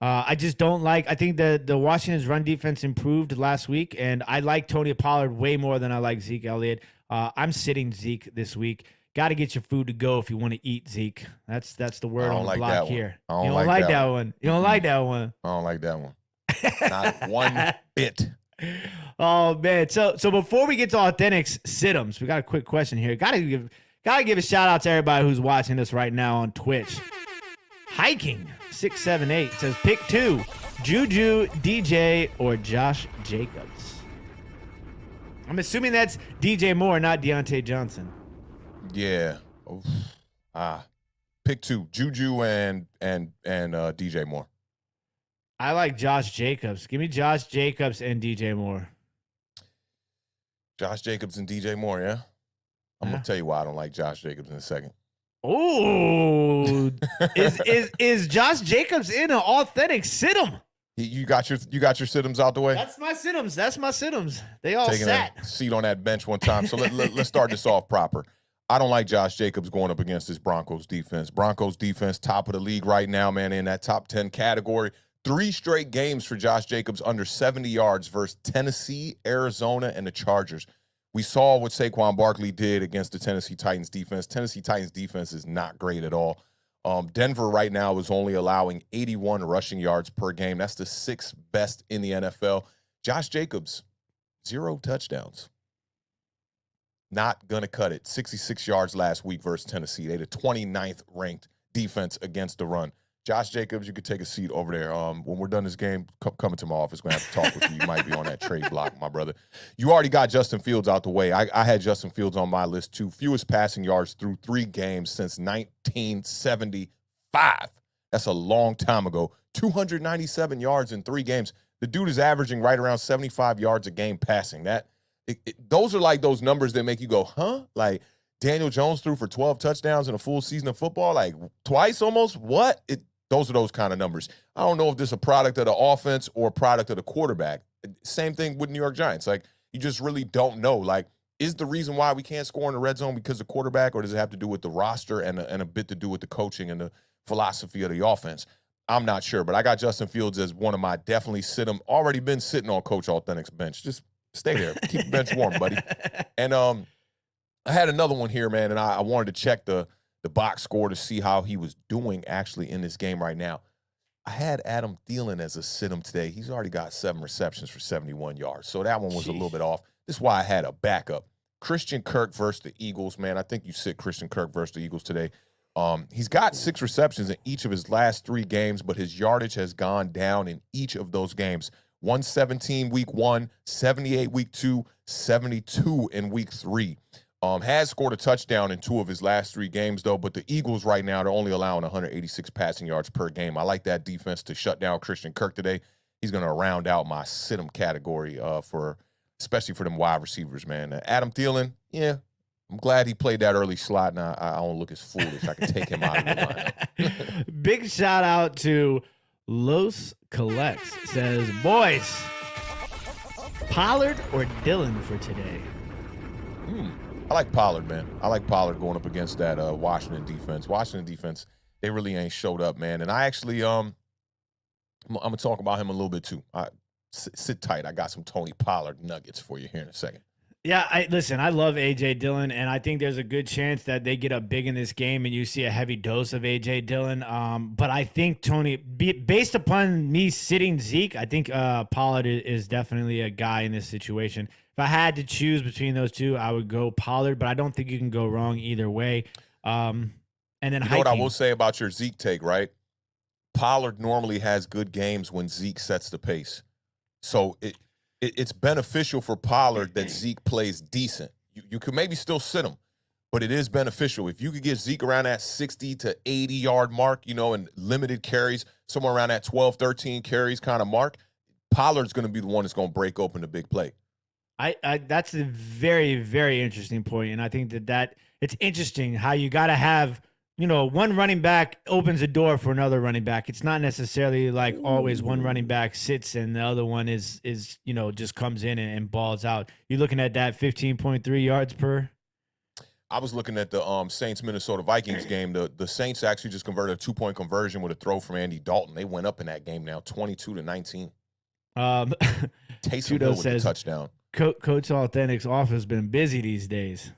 I just don't like. I think the Washington's run defense improved last week, and I like Tony Pollard way more than I like Zeke Elliott. I'm sitting Zeke this week. Got to get your food to go if you want to eat, Zeke. That's the word on the block here. You don't like that one. You don't like that one. I don't like that one. Not one bit. Oh man. So before we get to Authentic's sit-ems, we got a quick question here. Gotta give a shout out to everybody who's watching us right now on Twitch. Hiking 678 says pick 2, Juju, DJ, or Josh Jacobs. I'm assuming that's DJ Moore, not Deontay Johnson. Yeah. Oof. Pick 2, Juju and DJ Moore. I like Josh Jacobs. Give me Josh Jacobs and DJ Moore. Josh Jacobs and DJ Moore, yeah? I'm going to tell you why I don't like Josh Jacobs in a second. Oh, is Josh Jacobs in an authentic sit-em? You got your sit-ems out the way? That's my sit-ems. That's my sit-ems. They all Taking sat. a seat on that bench one time. So let's start this off proper. I don't like Josh Jacobs going up against this Broncos defense. Broncos defense, top of the league right now, man, in that top 10 category. 3 straight games for Josh Jacobs under 70 yards versus Tennessee, Arizona, and the Chargers. We saw what Saquon Barkley did against the Tennessee Titans defense. Tennessee Titans defense is not great at all. Denver right now is only allowing 81 rushing yards per game. That's the 6th best in the NFL. Josh Jacobs, 0 touchdowns. Not going to cut it. 66 yards last week versus Tennessee. They the 29th ranked defense against the run. Josh Jacobs, you could take a seat over there. When we're done this game, come into my office. We're going to have to talk with you. You might be on that trade block, my brother. You already got Justin Fields out the way. I had Justin Fields on my list, too. Fewest passing yards through 3 games since 1975. That's a long time ago. 297 yards in 3 games. The dude is averaging right around 75 yards a game passing. Those are like those numbers that make you go, huh? Like, Daniel Jones threw for 12 touchdowns in a full season of football, like twice almost? What? Those are those kind of numbers. I don't know if this is a product of the offense or a product of the quarterback. Same thing with New York Giants. Like, you just really don't know. Like, is the reason why we can't score in the red zone because of quarterback, or does it have to do with the roster and a bit to do with the coaching and the philosophy of the offense? I'm not sure, but I got Justin Fields as one of my definitely sit-em. Already been sitting on Coach Authentic's bench. Just stay there. Keep the bench warm, buddy. And I had another one here, man, and I wanted to check the box score to see how he was doing actually in this game right now. I had Adam Thielen as a sit-em today. He's already got 7 receptions for 71 yards, so that one was a little bit off. This is why I had a backup. Christian Kirk versus the Eagles, man. I think you sit Christian Kirk versus the Eagles today. He's got 6 receptions in each of his last 3 games, but his yardage has gone down in each of those games. 117 week 1, 78 week 2, 72 in week 3. Has scored a touchdown in 2 of his last 3 games, though, but the Eagles right now, they're only allowing 186 passing yards per game. I like that defense to shut down Christian Kirk today. He's going to round out my sit-em category especially for them wide receivers, man. Adam Thielen, yeah, I'm glad he played that early slot, and I don't look as foolish. I can take him out of the lineup. Big shout out to Los Collects. Says, boys, Pollard or Dillon for today? I like Pollard, man. I like Pollard going up against that Washington defense. Washington defense, they really ain't showed up, man. And I actually, I'm going to talk about him a little bit too. Sit tight. I got some Tony Pollard nuggets for you here in a second. Yeah, I love A.J. Dillon, and I think there's a good chance that they get up big in this game and you see a heavy dose of A.J. Dillon. But I think, Tony, based upon me sitting Zeke, I think Pollard is definitely a guy in this situation. If I had to choose between those two, I would go Pollard, but I don't think you can go wrong either way. And then you know what I will say about your Zeke take, right? Pollard normally has good games when Zeke sets the pace. So it's beneficial for Pollard that Zeke plays decent. You could maybe still sit him, but it is beneficial. If you could get Zeke around that 60 to 80-yard mark, and limited carries, somewhere around that 12, 13 carries kind of mark, Pollard's going to be the one that's going to break open the big play. That's a very, very interesting point, and I think that it's interesting how you got to have – one running back opens a door for another running back. It's not necessarily like always one running back sits and the other one is just comes in and balls out. You're looking at that 15.3 yards per. I was looking at the Saints-Minnesota Vikings game. The Saints actually just converted a 2-point conversion with a throw from Andy Dalton. They went up in that game now, 22-19. Taysom Hill with the touchdown. Coach Authentic's office has been busy these days.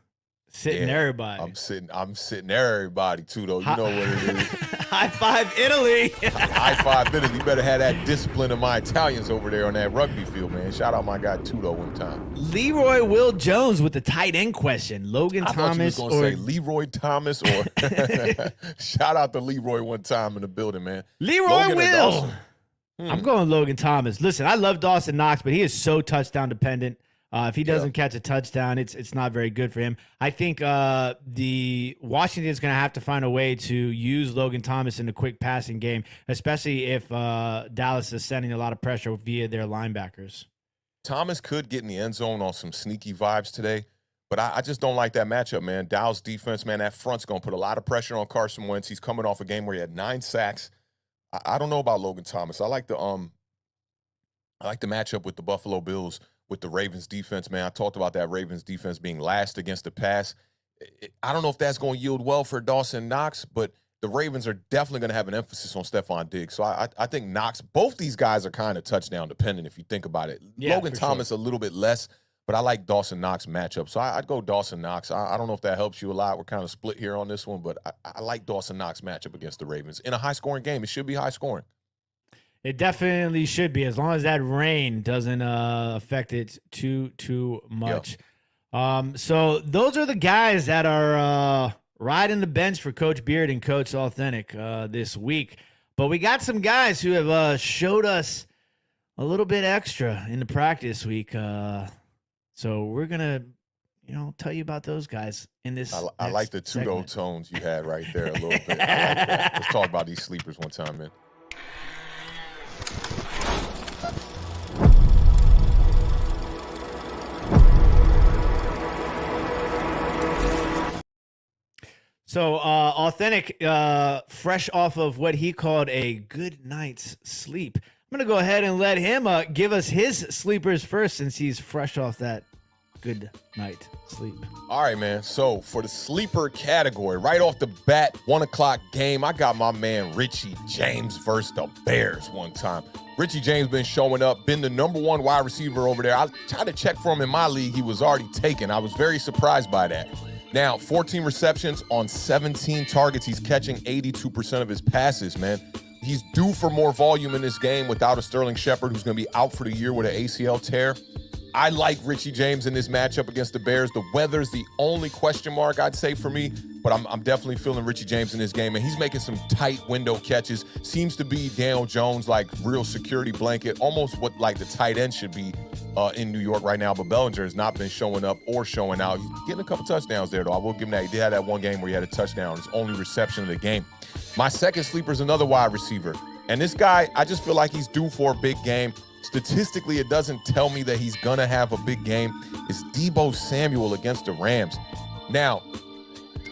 Sitting everybody. I'm sitting everybody too, though. You know what it is. High five Italy. High five Italy. You better have that discipline of my Italians over there on that rugby field, man. Shout out my guy Tudo one time. Leroy Will Jones with the tight end question. Logan I Thomas thought you was gonna say Leroy Thomas or shout out to Leroy one time in the building, man. Leroy Will. I'm going Logan Thomas. Listen, I love Dawson Knox, but he is so touchdown dependent. If he doesn't catch a touchdown, it's not very good for him. I think the Washington is going to have to find a way to use Logan Thomas in the quick passing game, especially if Dallas is sending a lot of pressure via their linebackers. Thomas could get in the end zone on some sneaky vibes today, but I just don't like that matchup, man. Dallas defense, man, that front's going to put a lot of pressure on Carson Wentz. He's coming off a game where he had 9 sacks. I don't know about Logan Thomas. I like the matchup with the Buffalo Bills with the Ravens defense, man. I talked about that Ravens defense being last against the pass. I don't know if that's going to yield well for Dawson Knox, but the Ravens are definitely going to have an emphasis on Stephon Diggs. So I think Knox, both these guys are kind of touchdown dependent if you think about it. Yeah, Logan Thomas a little bit less, but I like Dawson Knox matchup. So I'd go Dawson Knox. I don't know if that helps you a lot. We're kind of split here on this one, but I like Dawson Knox matchup against the Ravens. In a high-scoring game, it should be high-scoring. It definitely should be, as long as that rain doesn't affect it too much. Yeah. So those are the guys that are riding the bench for Coach Beard and Coach Awthentic this week. But we got some guys who have showed us a little bit extra in the practice week. So we're gonna, tell you about those guys in this. I like the Tudo tones you had right there a little bit. I like that. Let's talk about these sleepers one time, man. So Awthentic, fresh off of what he called a good night's sleep. I'm going to go ahead and let him give us his sleepers first, since he's fresh off that good night sleep. All right, man. So for the sleeper category, right off the bat, 1 o'clock game, I got my man Richie James versus the Bears one time. Richie James been showing up, been the #1 wide receiver over there. I tried to check for him in my league. He was already taken. I was very surprised by that. Now, 14 receptions on 17 targets. He's catching 82% of his passes, man. He's due for more volume in this game without a Sterling Shepard, who's going to be out for the year with an ACL tear. I like Richie James in this matchup against the Bears. The weather's the only question mark, I'd say, for me, but I'm definitely feeling Richie James in this game, and he's making some tight window catches. Seems to be Daniel Jones, like real security blanket, almost what like the tight end should be in New York right now, but Bellinger has not been showing up or showing out. He's getting a couple touchdowns there, though. I will give him that. He did have that one game where he had a touchdown, his only reception of the game. My second sleeper is another wide receiver, and this guy, I just feel like he's due for a big game. Statistically, it doesn't tell me that he's going to have a big game. It's Deebo Samuel against the Rams. Now,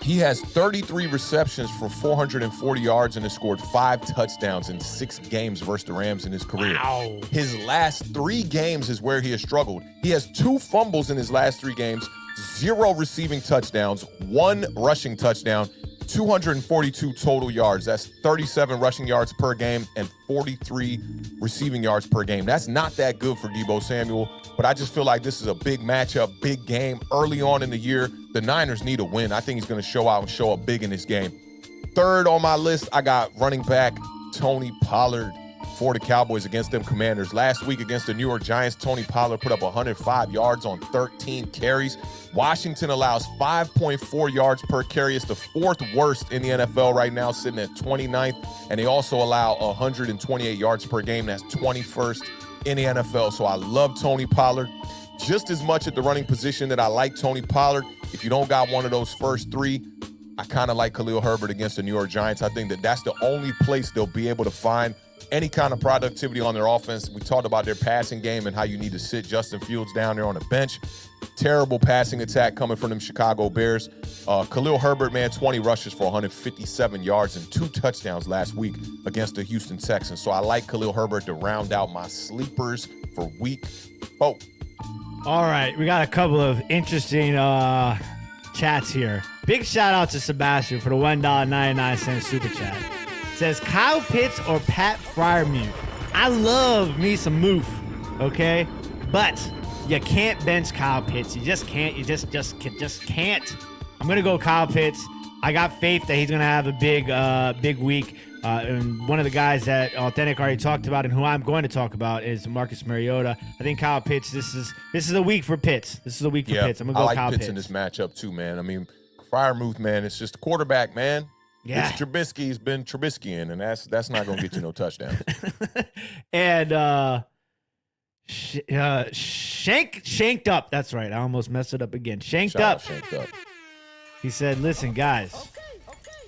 he has 33 receptions for 440 yards and has scored 5 touchdowns in 6 games versus the Rams in his career. Wow. His last 3 games is where he has struggled. He has 2 fumbles in his last 3 games, 0 receiving touchdowns, 1 rushing touchdown, 242 total yards. That's 37 rushing yards per game and 43 receiving yards per game. That's not that good for Deebo Samuel, but I just feel like this is a big matchup, big game early on in the year. The Niners need a win. I think he's going to show out and show up big in this game. Third on my list, I got running back Tony Pollard for the Cowboys against them Commanders. Last week against the New York Giants, Tony Pollard put up 105 yards on 13 carries. Washington allows 5.4 yards per carry. It's the 4th worst in the NFL right now, sitting at 29th. And they also allow 128 yards per game. That's 21st in the NFL. So I love Tony Pollard just as much at the running position that I like Tony Pollard. If you don't got one of those first 3, I kind of like Khalil Herbert against the New York Giants. I think that that's the only place they'll be able to find any kind of productivity on their offense. We talked about their passing game and how you need to sit Justin Fields down there on the bench. Terrible passing attack coming from them Chicago Bears. Khalil Herbert, man, 20 rushes for 157 yards and 2 touchdowns last week against the Houston Texans. So I like Khalil Herbert to round out my sleepers for week 4. All right, we got a couple of interesting chats here. Big shout out to Sebastian for the $1.99 super chat. It says Kyle Pitts or Pat Freiermuth. I love me some Moof, okay? But you can't bench Kyle Pitts. You just can't. You just can't. I'm going to go Kyle Pitts. I got faith that he's going to have a big week. And one of the guys that Authentic already talked about and who I'm going to talk about is Marcus Mariota. I think Kyle Pitts, this is a week for Pitts. This is a week for Pitts. I'm going to go Kyle Pitts. I like Pitts in this matchup too, man. I mean, Freiermuth, man, it's just a quarterback, man. Yeah. It's Trubisky's been Trubiskying, and that's not going to get you no touchdowns. And shanked up. That's right. I almost messed it up again. Shanked up. He said, listen, guys,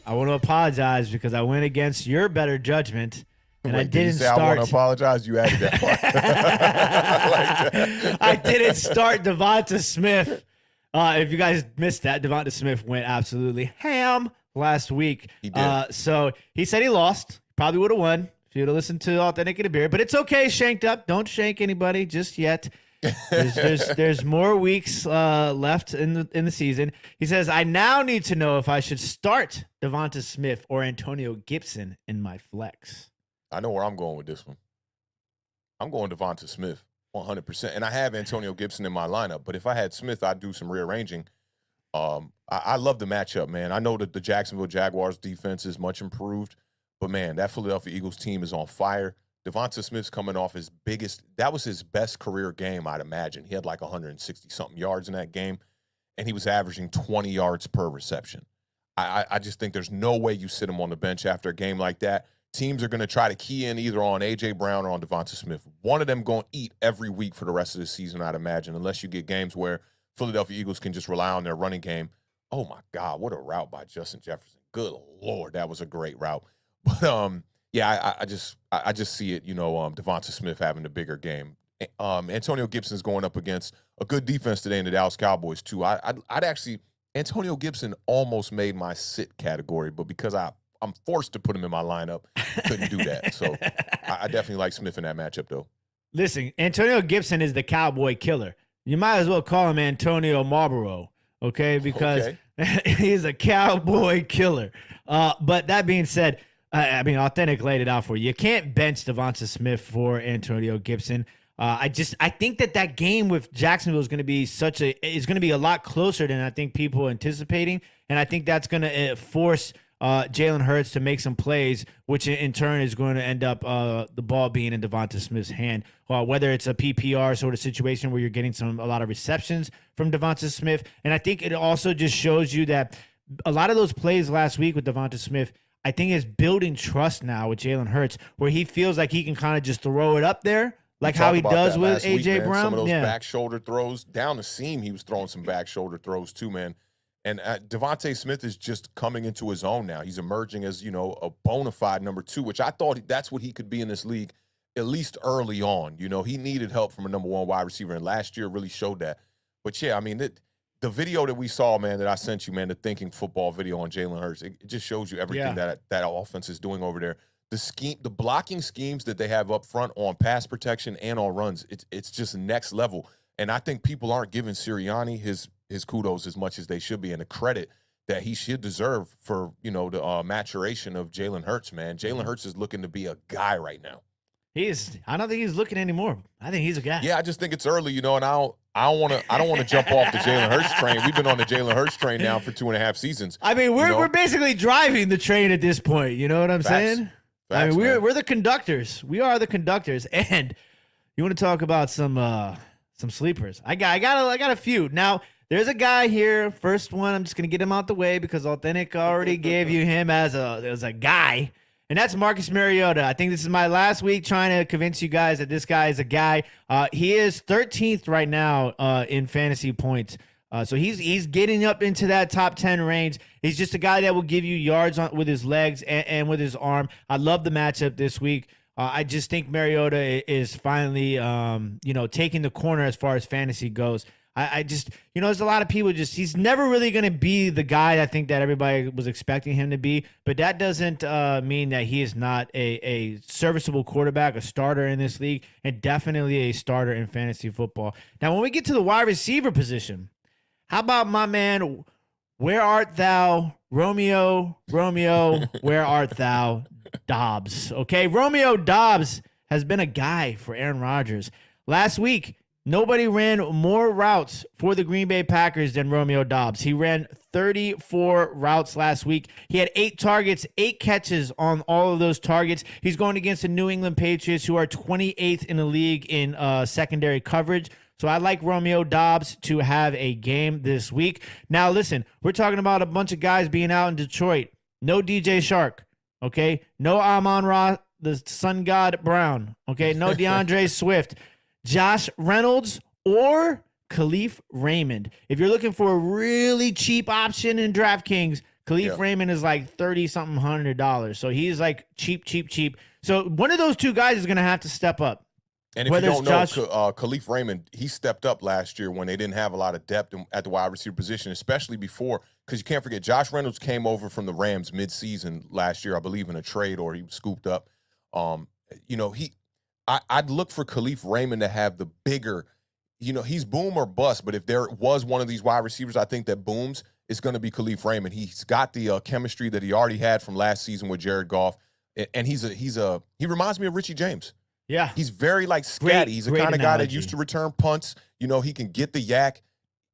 I want to apologize because I went against your better judgment. And I didn't start. I want to apologize. You added that part. I like that. I didn't start Devonta Smith. If you guys missed that, Devonta Smith went absolutely ham last week. He did. So he said he lost. Probably would have won if you would have listened to Awthentik and The Beard. But it's okay, shanked up. Don't shank anybody just yet. There's more weeks left in the season. He says, I now need to know if I should start Devonta Smith or Antonio Gibson in my flex. I know where I'm going with this one. I'm going Devonta Smith 100%. And I have Antonio Gibson in my lineup. But if I had Smith, I'd do some rearranging. I love the matchup, man. I know that the Jacksonville Jaguars defense is much improved. But, man, that Philadelphia Eagles team is on fire. Devonta Smith's coming off his biggest – that was his best career game, I'd imagine. He had like 160-something yards in that game, and he was averaging 20 yards per reception. I just think there's no way you sit him on the bench after a game like that. Teams are going to try to key in either on A.J. Brown or on Devonta Smith. One of them going to eat every week for the rest of the season, I'd imagine, unless you get games where Philadelphia Eagles can just rely on their running game. Oh, my God, what a route by Justin Jefferson. Good Lord, that was a great route. But, yeah, I just see it, Devonta Smith having the bigger game. Antonio Gibson's going up against a good defense today in the Dallas Cowboys, too. I'd actually – Antonio Gibson almost made my sit category, but because I'm forced to put him in my lineup, couldn't do that. So I definitely like Smith in that matchup, though. Listen, Antonio Gibson is the cowboy killer. You might as well call him Antonio Marlboro, okay? Because he's a cowboy killer. But that being said, Authentic laid it out for you. You can't bench Devonta Smith for Antonio Gibson. I think that game with Jacksonville is going to be a lot closer than I think people are anticipating, and I think that's going to force Jalen Hurts to make some plays, which in turn is going to end up the ball being in Devonta Smith's hand. Whether it's a PPR sort of situation where you're getting a lot of receptions from Devonta Smith, and I think it also just shows you that a lot of those plays last week with Devonta Smith, I think is building trust now with Jalen Hurts, where he feels like he can kind of just throw it up there, like how he does with A.J. Brown. Some of those back shoulder throws. Down the seam, he was throwing some back shoulder throws too, man. And Devonta Smith is just coming into his own now. He's emerging as, a bona fide number 2, which I thought that's what he could be in this league, at least early on. He needed help from a number 1 wide receiver, and last year really showed that. But, yeah, I mean, the video that we saw, man, that I sent you, man, the Thinking Football video on Jalen Hurts, it just shows you everything that offense is doing over there. The blocking schemes that they have up front on pass protection and on runs, it's just next level. And I think people aren't giving Sirianni his kudos as much as they should be, and the credit that he should deserve for, the maturation of Jalen Hurts, man. Jalen Hurts is looking to be a guy right now. I don't think he's looking anymore. I think he's a guy. Yeah, I just think it's early, and I don't want to jump off the Jalen Hurts train. We've been on the Jalen Hurts train now for 2.5 seasons. I mean, we're basically driving the train at this point. You know what I'm saying? Facts, I mean, we're the conductors. We are the conductors. And you want to talk about some sleepers? I got a few. Now, there's a guy here. First one, I'm just gonna get him out the way because Authentic already gave you him as a guy. And that's Marcus Mariota. I think this is my last week trying to convince you guys that this guy is a guy. He is 13th right now in fantasy points. So he's getting up into that top 10 range. He's just a guy that will give you yards with his legs and with his arm. I love the matchup this week. I just think Mariota is finally, taking the corner as far as fantasy goes. I just, there's a lot of people he's never really going to be the guy I think that everybody was expecting him to be, but that doesn't mean that he is not a serviceable quarterback, a starter in this league, and definitely a starter in fantasy football. Now, when we get to the wide receiver position, how about my man, where art thou, Romeo, where art thou, Dobbs? Okay, Romeo Dobbs has been a guy for Aaron Rodgers. Last week, Nobody ran more routes for the Green Bay Packers than Romeo Doubs. He ran 34 routes last week. He had 8 targets, 8 catches on all of those targets. He's going against the New England Patriots, who are 28th in the league in secondary coverage. So I like Romeo Doubs to have a game this week. Now, listen, we're talking about a bunch of guys being out in Detroit. No DJ Shark, okay? No Amon-Ra, the Sun God Brown, okay? No DeAndre Swift. Josh Reynolds or Khalif Raymond. If you're looking for a really cheap option in DraftKings, Khalif Raymond is like $30-something $100. So he's like cheap. So one of those two guys is going to have to step up. And if you don't know, Khalif Raymond, he stepped up last year when they didn't have a lot of depth at the wide receiver position, especially before, because you can't forget, Josh Reynolds came over from the Rams midseason last year, I believe, in a trade, or he was scooped up. I'd look for Khalif Raymond to have the bigger, he's boom or bust, but if there was one of these wide receivers, I think that booms, it's going to be Khalif Raymond. He's got the chemistry that he already had from last season with Jared Goff, and he reminds me of Richie James. Yeah. He's very like scatty. He's the kind of guy that used to return punts. He can get the yak.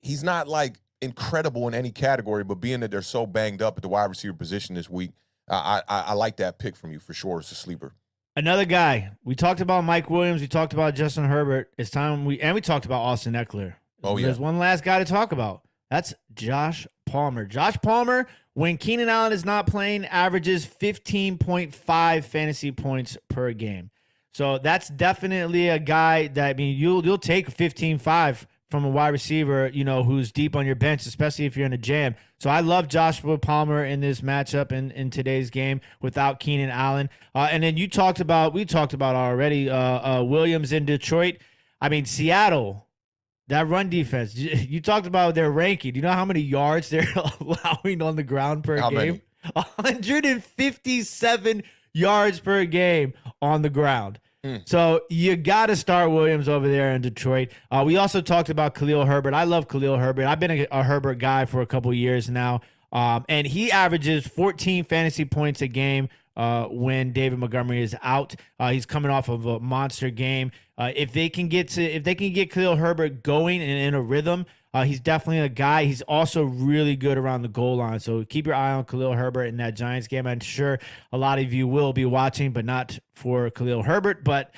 He's not like incredible in any category, but being that they're so banged up at the wide receiver position this week, I like that pick from you for sure. It's a sleeper. Another guy. We talked about Mike Williams. We talked about Justin Herbert. It's time we talked about Austin Eckler. Oh, yeah. There's one last guy to talk about. That's Josh Palmer. Josh Palmer, when Keenan Allen is not playing, averages 15.5 fantasy points per game. So that's definitely a guy that, you'll take 15.5 from a wide receiver, who's deep on your bench, especially if you're in a jam. So I love Joshua Palmer in this matchup in today's game without Keenan Allen. And then we talked about already Williams in Detroit. Seattle, that run defense. You talked about their ranking. Do you know how many yards they're allowing on the ground per game? Many? 157 yards per game on the ground. So you got to start Williams over there in Detroit. We also talked about Khalil Herbert. I love Khalil Herbert. I've been a Herbert guy for a couple years now. And he averages 14 fantasy points a game when David Montgomery is out. He's coming off of a monster game. If they can get Khalil Herbert going and in a rhythm, he's definitely a guy. He's also really good around the goal line. So keep your eye on Khalil Herbert in that Giants game. I'm sure a lot of you will be watching, but not for Khalil Herbert. But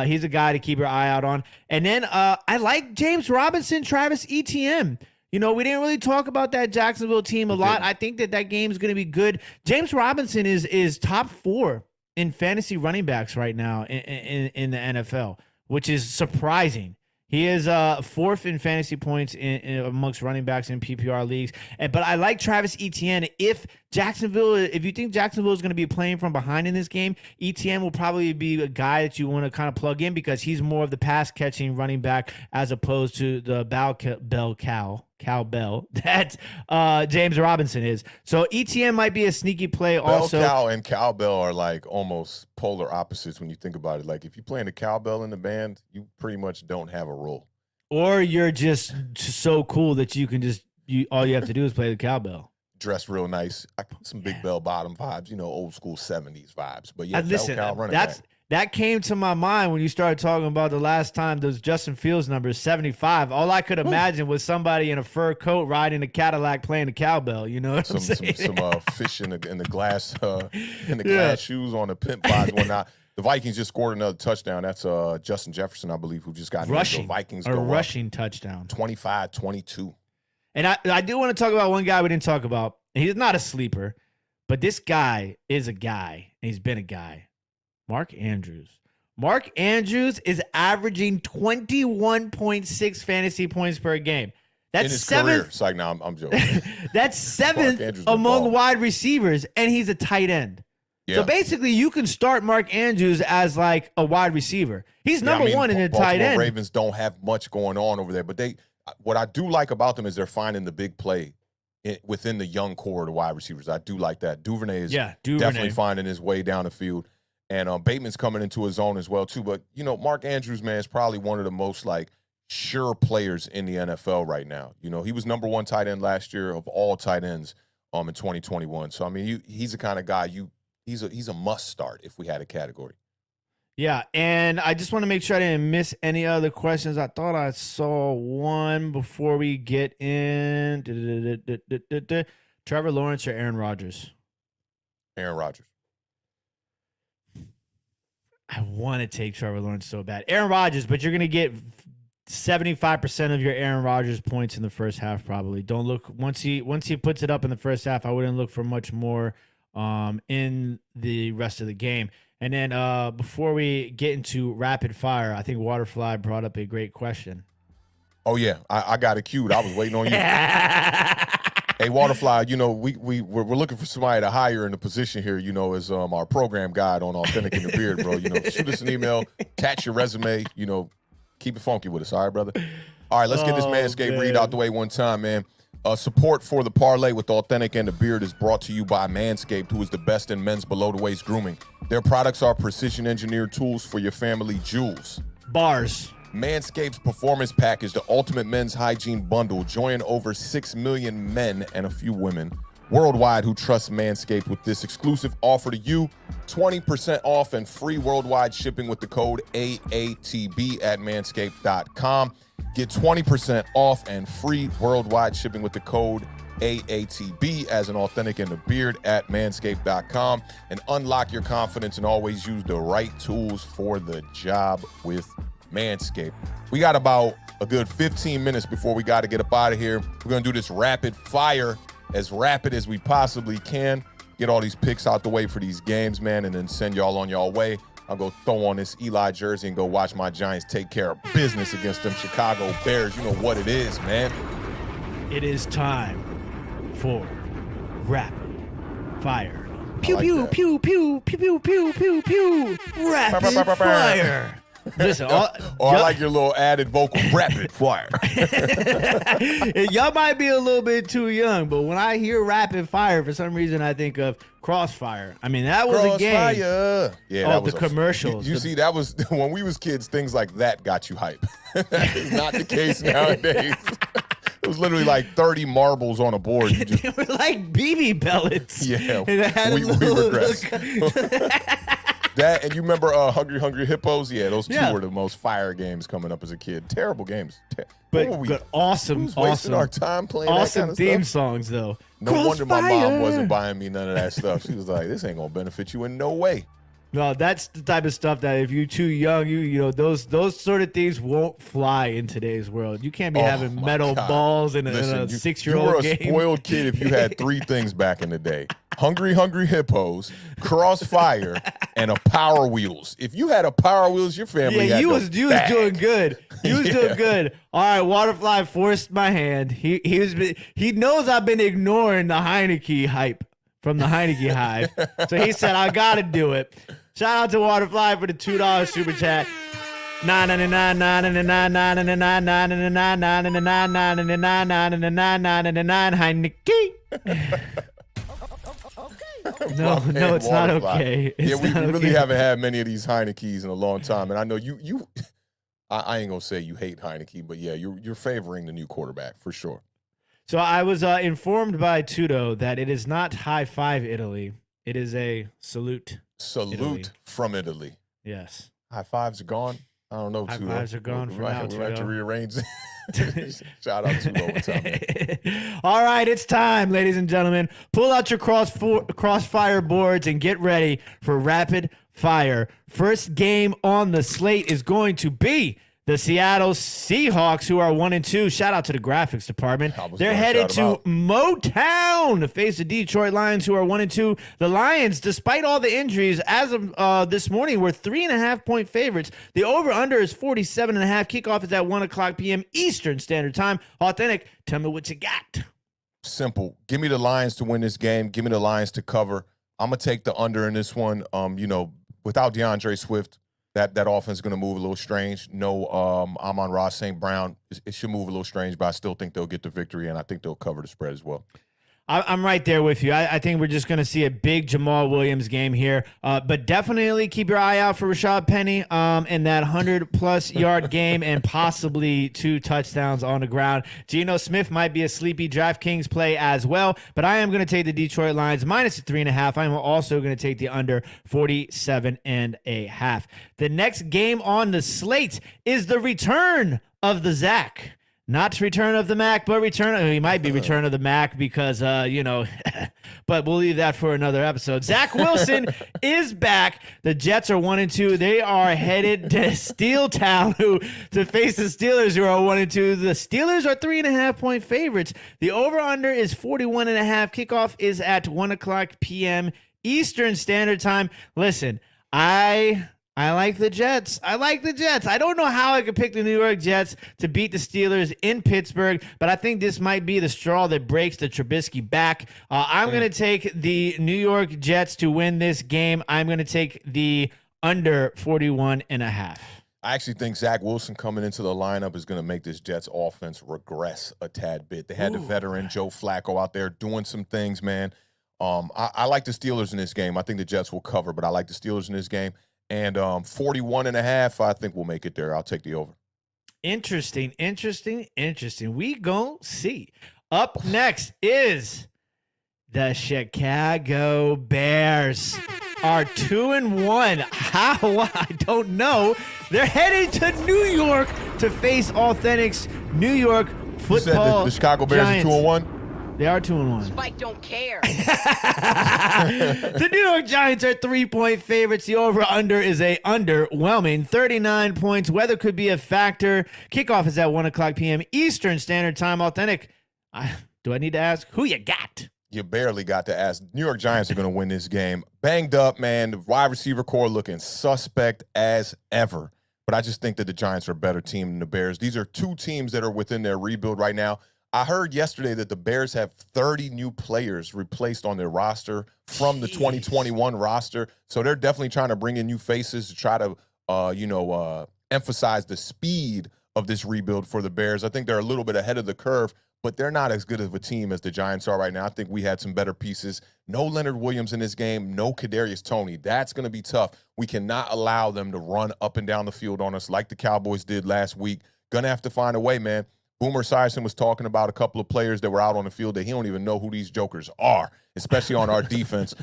he's a guy to keep your eye out on. And then I like James Robinson, Travis Etienne. We didn't really talk about that Jacksonville team a lot. I think that game is going to be good. James Robinson is top 4 in fantasy running backs right now in the NFL, which is surprising. He is 4th in fantasy points amongst running backs in PPR leagues. But I like Travis Etienne. If you think Jacksonville is going to be playing from behind in this game, Etienne will probably be a guy that you want to kind of plug in because he's more of the pass-catching running back as opposed to the cowbell that James Robinson is. So Etienne might be a sneaky play also. Bell cow and cowbell are like almost polar opposites when you think about it. Like if you're playing the cowbell in the band, you pretty much don't have a role. Or you're just so cool that you can all you have to do is play the cowbell. Dress real nice. I put some big bell bottom vibes, old school 70s vibes. But yeah, listen, bell cow running back. That came to my mind when you started talking about the last time those Justin Fields numbers, 75. All I could imagine was somebody in a fur coat riding a Cadillac playing the cowbell. You know what I'm saying? Some fish in the glass glass shoes on the pimp bods and whatnot. The Vikings just scored another touchdown. That's Justin Jefferson, I believe, who just got rushing. The Vikings rushing touchdown. 25-22. And I do want to talk about one guy we didn't talk about. He's not a sleeper, but this guy is a guy, and he's been a guy. Mark Andrews. Mark Andrews is averaging 21.6 fantasy points per game. That's in his 7th. Career. It's like, no, I'm joking. That's 7th among wide receivers, and he's a tight end. Yeah. So basically, you can start Mark Andrews as like a wide receiver. He's number 1 in the tight end. Ravens don't have much going on over there, but what I do like about them is they're finding the big play within the young core of the wide receivers. I do like that. Duvernay is definitely finding his way down the field. And Bateman's coming into his own as well, too. But, Mark Andrews, man, is probably one of the most, sure players in the NFL right now. He was number 1 tight end last year of all tight ends in 2021. So, he's the kind of guy he's a must start if we had a category. Yeah, and I just want to make sure I didn't miss any other questions. I thought I saw one before we get in. Trevor Lawrence or Aaron Rodgers? Aaron Rodgers. I want to take Trevor Lawrence so bad. Aaron Rodgers, but you're going to get 75% of your Aaron Rodgers points in the first half probably. Don't look once he puts it up in the first half, I wouldn't look for much more in the rest of the game. And then before we get into rapid fire, I think Waterfly brought up a great question. Oh yeah, I got it queued. I was waiting on you. Hey, Waterfly, you know, we're looking for somebody to hire in the position here, you know, as our program guide on Awthentik and The Beard, bro. You know, shoot us an email, attach your resume, you know, keep it funky with us, all right, brother? All right, let's get this Manscaped read out the way one time, man. Support for the Parlay with Awthentik and The Beard is brought to you by Manscaped, who is the best in men's below-the-waist grooming. Their products are precision-engineered tools for your family jewels. Bars. Manscaped's Performance Package, the ultimate men's hygiene bundle. Join over 6 million men and a few women worldwide who trust Manscaped with this exclusive offer to you. 20% off and free worldwide shipping with the code AATB at manscaped.com. Get 20% off and free worldwide shipping with the code AATB as an Awthentik and The Beard at manscaped.com, and unlock your confidence and always use the right tools for the job with Manscaped. We got about a good 15 minutes before we got to get up out of here. We're going to do this rapid fire, as rapid as we possibly can. Get all these picks out the way for these games, man, and then send y'all on y'all way. I'll go throw on this Eli jersey and go watch my Giants take care of business against them Chicago Bears. You know what it is, man. It is time for rapid fire. Pew, like pew, that. pew, pew, pew, pew, pew, pew, pew. Rapid fire. Listen, I like your little added vocal, rapid fire. Y'all might be a little bit too young, but when I hear rapid fire, for some reason I think of Crossfire. I mean, that was a game. Crossfire. Yeah, that was the commercials. You see, that was when we was kids. Things like that got you hype. That is not the case nowadays. It was literally like 30 marbles on a board. You just, they were like BB pellets. Yeah, we regress. That, and you remember Hungry Hungry Hippos? Yeah, those two were the most fire games coming up as a kid. Terrible games. But awesome, wasting our time playing awesome that kind of theme stuff? songs, though. No wonder my mom wasn't buying me none of that stuff. She was like, this ain't going to benefit you in no way. No, that's the type of stuff that if you're too young, you know those sort of things won't fly in today's world. You can't be having metal balls in a 6-year-old game. You were a spoiled kid if you had 3 things back in the day: Hungry Hungry Hippos, Crossfire, and a Power Wheels. If you had a Power Wheels, your family had you was doing good. You was doing good. All right, Waterfly forced my hand. He knows I've been ignoring the Heineke hype from the Heineke Hive, so he said I got to do it. Shout out to Waterfly for the $2 super chat. Heineke. No, it's not okay. Yeah, we really haven't had many of these Heinekes in a long time, and I know you. I ain't gonna say you hate Heineke, but yeah, you're favoring the new quarterback for sure. So I was informed by Tudo that it is not high five Italy. It is a salute. Salute Italy. From Italy. Yes. High fives are gone. I don't know. High Tudo. fives are gone for now. We have to rearrange it. Shout out Tudo. What's up, man? All right, it's time, ladies and gentlemen. Pull out your crossfire boards and get ready for rapid fire. First game on the slate is going to be the Seattle Seahawks, who are 1-2. Shout out to the graphics department. They're headed to Motown to face the Detroit Lions, who are 1-2. The Lions, despite all the injuries, as of this morning, were 3.5-point favorites. The over-under is 47.5. Kickoff is at 1:00 p.m. Eastern Standard Time. Awthentik, tell me what you got. Simple. Give me the Lions to win this game. Give me the Lions to cover. I'm gonna take the under in this one. Without DeAndre Swift, that offense is going to move a little strange. No, Amon-Ra St. Brown. It should move a little strange, but I still think they'll get the victory, and I think they'll cover the spread as well. I'm right there with you. I think we're just going to see a big Jamal Williams game here. But definitely keep your eye out for Rashad Penny in that 100-plus yard game and possibly 2 touchdowns on the ground. Geno Smith might be a sleepy DraftKings play as well, but I am going to take the Detroit Lions minus 3.5. I'm also going to take the under 47.5. The next game on the slate is the return of the Zach. Not return of the Mac, but he might be return of the Mac because, but we'll leave that for another episode. Zach Wilson is back. The Jets are 1-2. They are headed to Steel Town to face the Steelers, who are 1-2. The Steelers are 3.5-point favorites. The over-under is 41.5. Kickoff is at 1:00 p.m. Eastern Standard Time. Listen, I like the Jets. I don't know how I could pick the New York Jets to beat the Steelers in Pittsburgh, but I think this might be the straw that breaks the Trubisky back. I'm going to take the New York Jets to win this game. I'm going to take the under 41.5. I actually think Zach Wilson coming into the lineup is going to make this Jets offense regress a tad bit. They had the veteran Joe Flacco out there doing some things, man. I like the Steelers in this game. I think the Jets will cover, but I like the Steelers in this game. And 41.5, I think we'll make it there. I'll take the over. Interesting. We gon' see. Up next is the Chicago Bears. Are 2-1. How? I don't know. They're heading to New York to face Awthentic's New York Football. You said the Chicago Bears Giants. are 2-1? They are 2-1. Spike don't care. The New York Giants are 3-point favorites. The over-under is a underwhelming 39 points. Weather could be a factor. Kickoff is at 1:00 p.m. Eastern Standard Time. Authentic. Do I need to ask who you got? You barely got to ask. New York Giants are going to win this game. Banged up, man. The wide receiver core looking suspect as ever. But I just think that the Giants are a better team than the Bears. These are two teams that are within their rebuild right now. I heard yesterday that the Bears have 30 new players replaced on their roster from the 2021 roster. So they're definitely trying to bring in new faces to try to, emphasize the speed of this rebuild for the Bears. I think they're a little bit ahead of the curve, but they're not as good of a team as the Giants are right now. I think we had some better pieces. No Leonard Williams in this game. No Kadarius Toney. That's going to be tough. We cannot allow them to run up and down the field on us like the Cowboys did last week. Going to have to find a way, man. Boomer Esiason was talking about a couple of players that were out on the field that he don't even know who these jokers are, especially on our defense.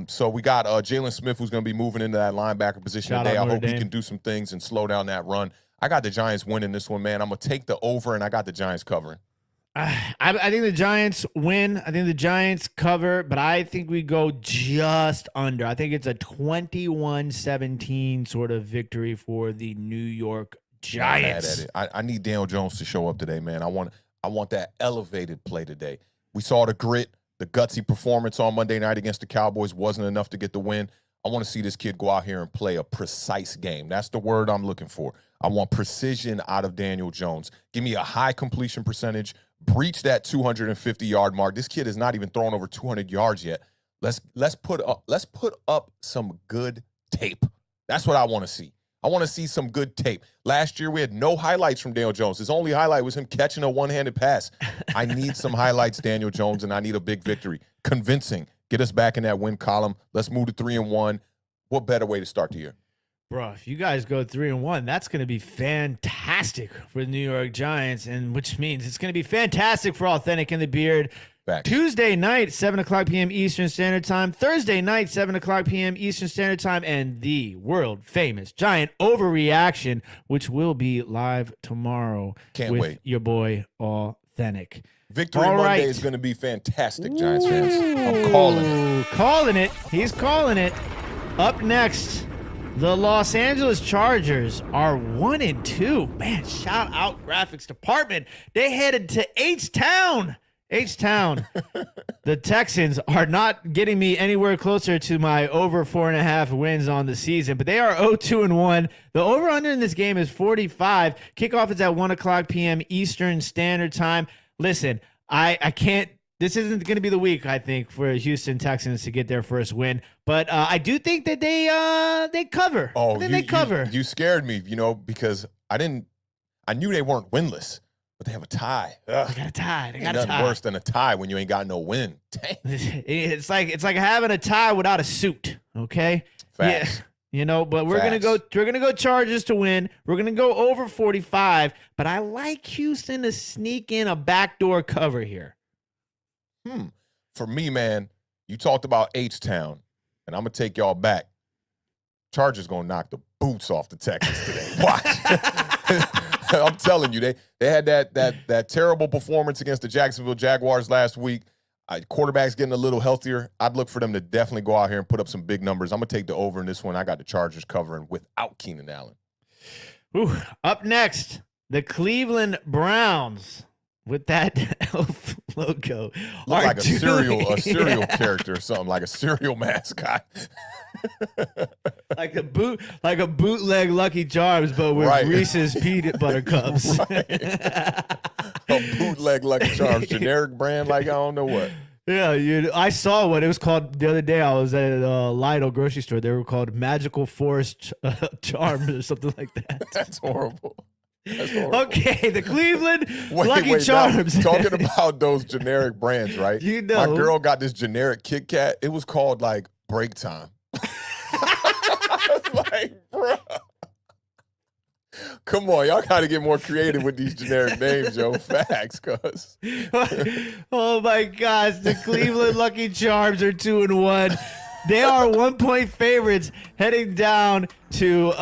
So we got Jalen Smith, who's going to be moving into that linebacker position today. I hope he can do some things and slow down that run. I got the Giants winning this one, man. I'm going to take the over, and I got the Giants covering. I think the Giants win. I think the Giants cover, but I think we go just under. I think it's a 21-17 sort of victory for the New York Giants. I need Daniel Jones to show up today, man. I want that elevated play today. We saw the grit, the gutsy performance on Monday night against the Cowboys wasn't enough to get the win. I want to see this kid go out here and play a precise game. That's the word I'm looking for. I want precision out of Daniel Jones. Give me a high completion percentage, breach that 250-yard mark. This kid has not even thrown over 200 yards yet. Let's put up some good tape. That's what I want to see. I want to see some good tape. Last year, we had no highlights from Daniel Jones. His only highlight was him catching a one-handed pass. I need some highlights, Daniel Jones, and I need a big victory. Convincing. Get us back in that win column. Let's move to 3-1. What better way to start the year? Bro, if you guys go 3-1, that's going to be fantastic for the New York Giants, and which means it's going to be fantastic for Awthentic and The Beard. Back. Tuesday night, 7:00 p.m. Eastern Standard Time. Thursday night, 7:00 p.m. Eastern Standard Time. And the world-famous Giant Overreaction, which will be live tomorrow. Can't with wait. Your boy, Awthentic. Victory Monday is going to be fantastic, Giants fans. I'm calling it. Calling it. He's calling it. Up next, the Los Angeles Chargers are 1-2. Man, shout out graphics department. They headed to H-Town. H-Town. The Texans are not getting me anywhere closer to my over 4.5 wins on the season, but they are 0-2-1. The over-under in this game is 45. Kickoff is at 1:00 p.m. Eastern Standard Time. Listen, I can't. This isn't going to be the week, I think, for Houston Texans to get their first win, but I do think that they cover. Oh, they cover. You scared me, because I knew they weren't winless. But they have a tie. Ugh. They got a tie. They got Ain't a nothing tie. worse than a tie when you ain't got no win. Dang. It's like having a tie without a suit. Okay. Facts. Yeah. You know, but we're gonna go Chargers to win. We're gonna go over 45. But I like Houston to sneak in a backdoor cover here. For me, man, you talked about H-Town, and I'm gonna take y'all back. Chargers gonna knock the boots off the Texans today. Watch. I'm telling you, they had that terrible performance against the Jacksonville Jaguars last week. Quarterback's getting a little healthier. I'd look for them to definitely go out here and put up some big numbers. I'm going to take the over in this one. I got the Chargers covering without Keenan Allen. Ooh, up next, the Cleveland Browns with that elf logo. Look like a cereal character or something, like a cereal mascot. like a bootleg Lucky Charms, but with Reese's peanut butter cups. A bootleg Lucky Charms, generic brand, like I don't know what. Yeah, I saw what it was called the other day. I was at a Lidl grocery store. They were called Magical Forest Charms or something like that. That's horrible. Okay, the Cleveland Lucky Charms. Now, talking about those generic brands, right? You know. My girl got this generic Kit Kat. It was called like Break Time. Like, bro. Come on, y'all got to get more creative with these generic names, yo. Facts, cuz. Oh my gosh, the Cleveland Lucky Charms are 2-1. They are 1-point favorites heading down to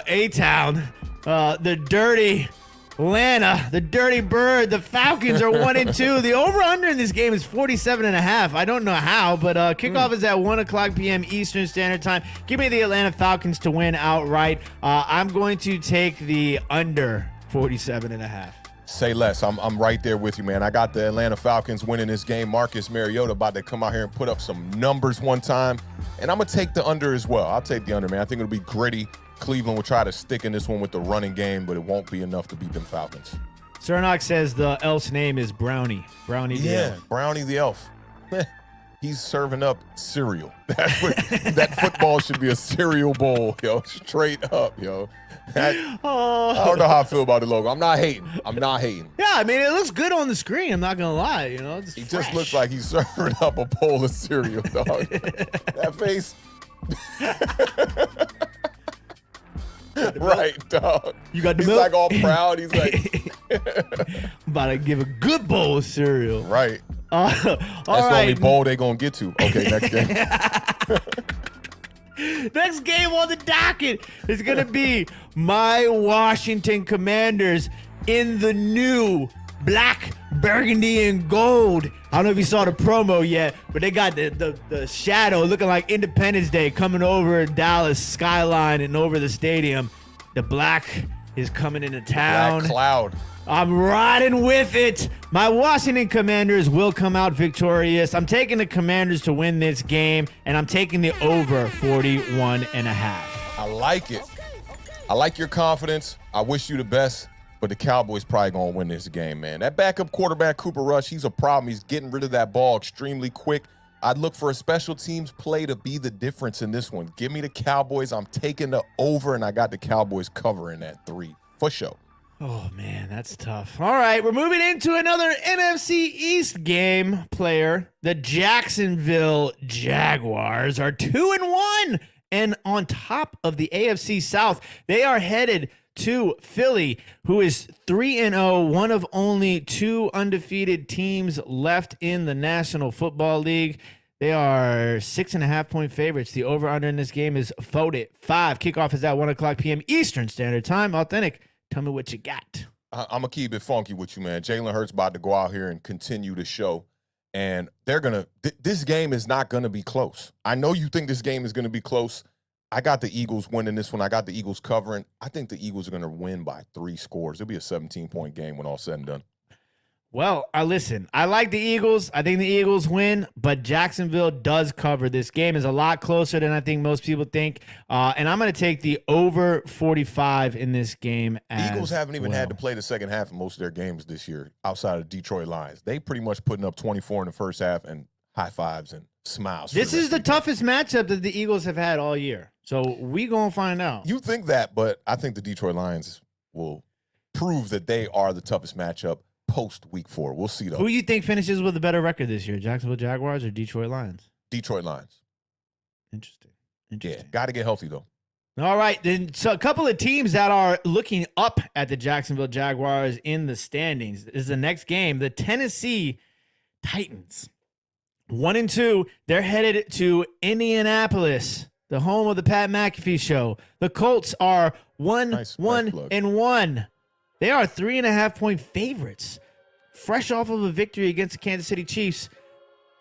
A-Town. The dirty Atlanta, the Dirty Bird, the Falcons are 1-2. The over-under in this game is 47.5. I don't know how, but kickoff is at 1:00 p.m. Eastern Standard Time. Give me the Atlanta Falcons to win outright. I'm going to take the under 47.5. Say less. I'm right there with you, man. I got the Atlanta Falcons winning this game. Marcus Mariota about to come out here and put up some numbers one time, and I'm going to take the under as well. I'll take the under, man. I think it'll be gritty. Cleveland will try to stick in this one with the running game, but it won't be enough to beat them Falcons. Cernock says the elf's name is Brownie. Brownie the elf. Yeah, Brownie the elf. He's serving up cereal. That's what, that football should be, a cereal bowl, yo. Straight up, yo. I don't know how I feel about the logo. I'm not hating. Yeah, I mean, it looks good on the screen. I'm not going to lie. You know, he just looks like he's serving up a bowl of cereal, dog. That face. Right, dog. You got the He's milk? like all proud. He's like, I'm about to give a good bowl of cereal. Right. That's the only bowl they gonna get to. Okay, next game. Next game on the docket is gonna be my Washington Commanders in the new black, burgundy, and gold. I don't know if you saw the promo yet, but they got the shadow looking like Independence Day coming over Dallas skyline and over the stadium. The black is coming into town. Black cloud. I'm riding with it. My Washington Commanders will come out victorious. I'm taking the Commanders to win this game, and I'm taking the over 41.5. I like it. I like your confidence. I wish you the best. But the Cowboys probably going to win this game, man. That backup quarterback, Cooper Rush, he's a problem. He's getting rid of that ball extremely quick. I'd look for a special teams play to be the difference in this one. Give me the Cowboys. I'm taking the over, and I got the Cowboys covering that 3 for sure. Oh, man, that's tough. All right, we're moving into another NFC East game player. The Jacksonville Jaguars are 2-1. And on top of the AFC South, they are headed to Philly, who is 3-0, one of only 2 undefeated teams left in the National Football League. They are 6.5-point favorites. The over-under in this game is 4-5. Kickoff is at 1:00 p.m. Eastern Standard Time. Authentic, tell me what you got. I'm going to keep it funky with you, man. Jalen Hurts about to go out here and continue the show. And they're going to this game is not going to be close. I know you think this game is going to be close. I got the Eagles winning this one. I got the Eagles covering. I think the Eagles are going to win by 3 scores. It'll be a 17-point game when all said and done. Well, listen, I like the Eagles. I think the Eagles win, but Jacksonville does cover. This game is a lot closer than I think most people think. And I'm going to take the over 45 in this game. The Eagles haven't even had to play the second half of most of their games this year outside of Detroit Lions. They pretty much putting up 24 in the first half and high fives and smiles. This is the toughest matchup that the Eagles have had all year. So we going to find out. You think that, but I think the Detroit Lions will prove that they are the toughest matchup. post week 4. We'll see, though. Who you think finishes with a better record this year, Jacksonville Jaguars or Detroit Lions? Detroit Lions. Interesting. Yeah, got to get healthy, though. All right, then. So a couple of teams that are looking up at the Jacksonville Jaguars in the standings. This is the next game. The Tennessee Titans, 1-2. They're headed to Indianapolis, the home of the Pat McAfee show. The Colts are 1-1. They are 3.5-point favorites, fresh off of a victory against the Kansas City Chiefs.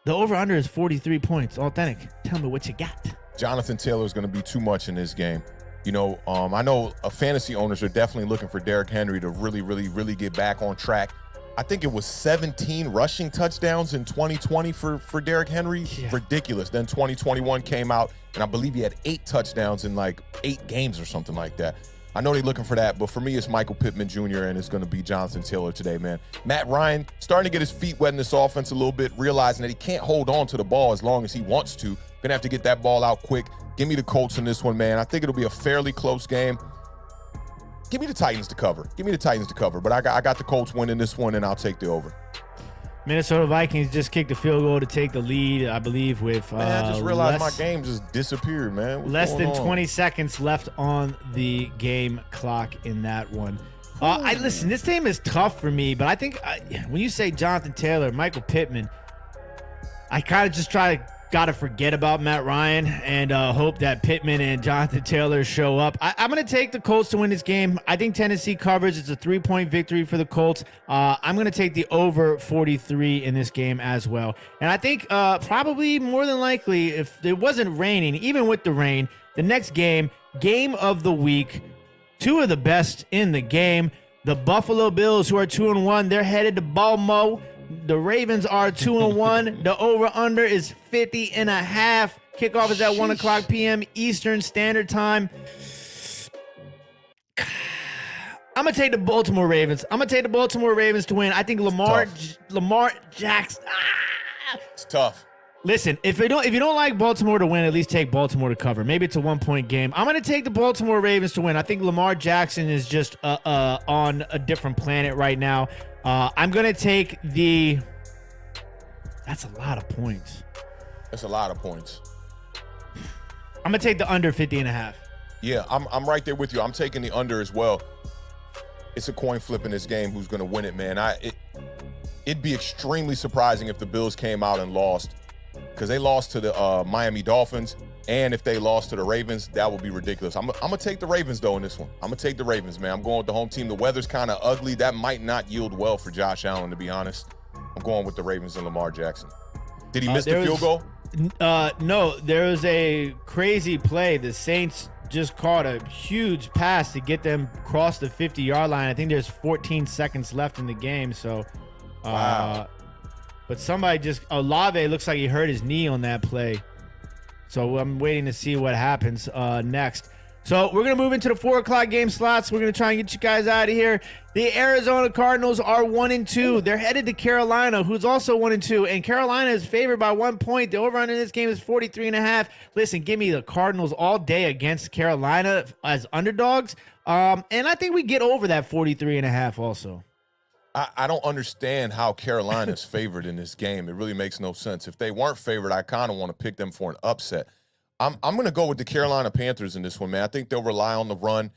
The over-under is 43 points. Authentic, tell me what you got. Jonathan Taylor is going to be too much in this game. You know, I know fantasy owners are definitely looking for Derrick Henry to really get back on track. I think it was 17 rushing touchdowns in 2020 for Derrick Henry. Yeah. Ridiculous. Then 2021 came out, and I believe he had 8 touchdowns in like 8 games or something like that. I know they're looking for that, but for me, it's Michael Pittman Jr., and it's going to be Jonathan Taylor today, man. Matt Ryan starting to get his feet wet in this offense a little bit, realizing that he can't hold on to the ball as long as he wants to. Going to have to get that ball out quick. Give me the Colts in this one, man. I think it'll be a fairly close game. Give me the Titans to cover. But I got the Colts winning this one, and I'll take the over. Minnesota Vikings just kicked a field goal to take the lead, I believe, with man, I just realized my game just disappeared, man. What's less than 20 on? Seconds left on the game clock in that one. Listen, this game is tough for me, but I think when you say Jonathan Taylor, Michael Pittman, I kind of just got to forget about Matt Ryan and hope that Pittman and Jonathan Taylor show up. I'm going to take the Colts to win this game. I think Tennessee covers. It's a 3-point victory for the Colts. I'm going to take the over 43 in this game as well. And I think probably more than likely, if it wasn't raining, even with the rain, the next game of the week, 2 of the best in the game, the Buffalo Bills, who are 2-1, they're headed to Baltimore. The Ravens are 2-1. The over-under is 50.5. Kickoff is at 1 o'clock p.m. Eastern Standard Time. I'm going to take the Baltimore Ravens. To win. I think Lamar Jackson. It's tough. Listen, if you don't like Baltimore to win, at least take Baltimore to cover. Maybe it's a 1-point game. I'm going to take the Baltimore Ravens to win. I think Lamar Jackson is just on a different planet right now. I'm going to take the... That's a lot of points. That's a lot of points. I'm going to take the under 50.5. Yeah, I'm right there with you. I'm taking the under as well. It's a coin flip in this game. Who's going to win it, man? It'd be extremely surprising if the Bills came out and lost, because they lost to the Miami Dolphins, and if they lost to the Ravens, that would be ridiculous. I'm going to take the Ravens, though, in this one. I'm going to take the Ravens, man. I'm going with the home team. The weather's kind of ugly. That might not yield well for Josh Allen, to be honest. I'm going with the Ravens and Lamar Jackson. Did he miss the field goal? No, there was a crazy play. The Saints just caught a huge pass to get them across the 50-yard line. I think there's 14 seconds left in the game, so... Wow. But somebody Olave looks like he hurt his knee on that play. So I'm waiting to see what happens next. So we're going to move into the 4 o'clock game slots. We're going to try and get you guys out of here. The Arizona Cardinals are 1-2. They're headed to Carolina, who's also 1-2. And Carolina is favored by 1 point. The over-under in this game is 43.5. Listen, give me the Cardinals all day against Carolina as underdogs. And I think we get over that 43.5 also. I don't understand how Carolina's favored in this game. It really makes no sense. If they weren't favored, I kind of want to pick them for an upset. I'm going to go with the Carolina Panthers in this one, man. I think they'll rely on the run.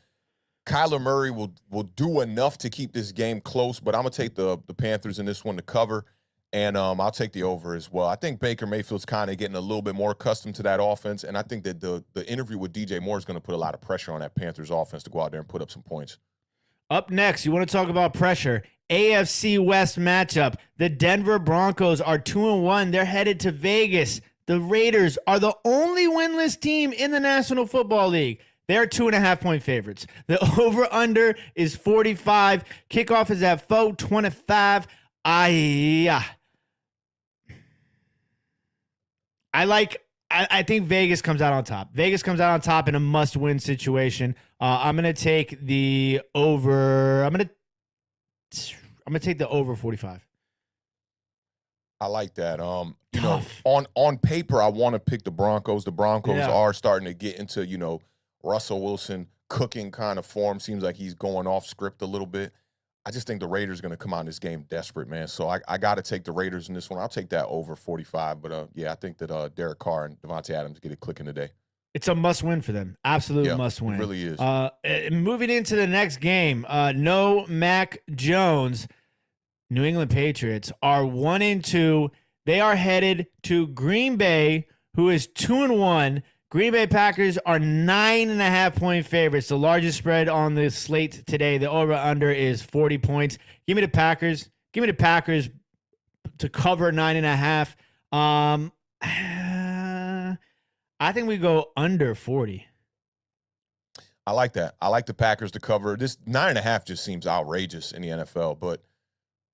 Kyler Murray will do enough to keep this game close, but I'm going to take the Panthers in this one to cover, and I'll take the over as well. I think Baker Mayfield's kind of getting a little bit more accustomed to that offense, and I think that the interview with DJ Moore is going to put a lot of pressure on that Panthers offense to go out there and put up some points. Up next, you want to talk about pressure. AFC West matchup. The Denver Broncos are 2-1. They're headed to Vegas. The Raiders are the only winless team in the National Football League. They're 2.5-point favorites. The over-under is 45. Kickoff is at 4:25. I think Vegas comes out on top. Vegas comes out on top in a must-win situation. I'm going to take the over. I'm going to take the over 45. I like that. You know, on paper, I want to pick the Broncos. The Broncos are starting to get into, Russell Wilson cooking kind of form. Seems like he's going off script a little bit. I just think the Raiders are going to come out in this game desperate, man. So I got to take the Raiders in this one. I'll take that over 45. But, yeah, I think that Derek Carr and Devontae Adams get it clicking today. It's a must-win for them. Absolute must-win. It really is. Moving into the next game, no Mac Jones. New England Patriots are 1-2. They are headed to Green Bay, who is 2-1. Green Bay Packers are 9.5-point favorites, the largest spread on the slate today. The over/under is 40 points. Give me the Packers. Give me the Packers to cover 9.5. I think we go under 40. I like that. I like the Packers to cover. This 9.5 just seems outrageous in the NFL, but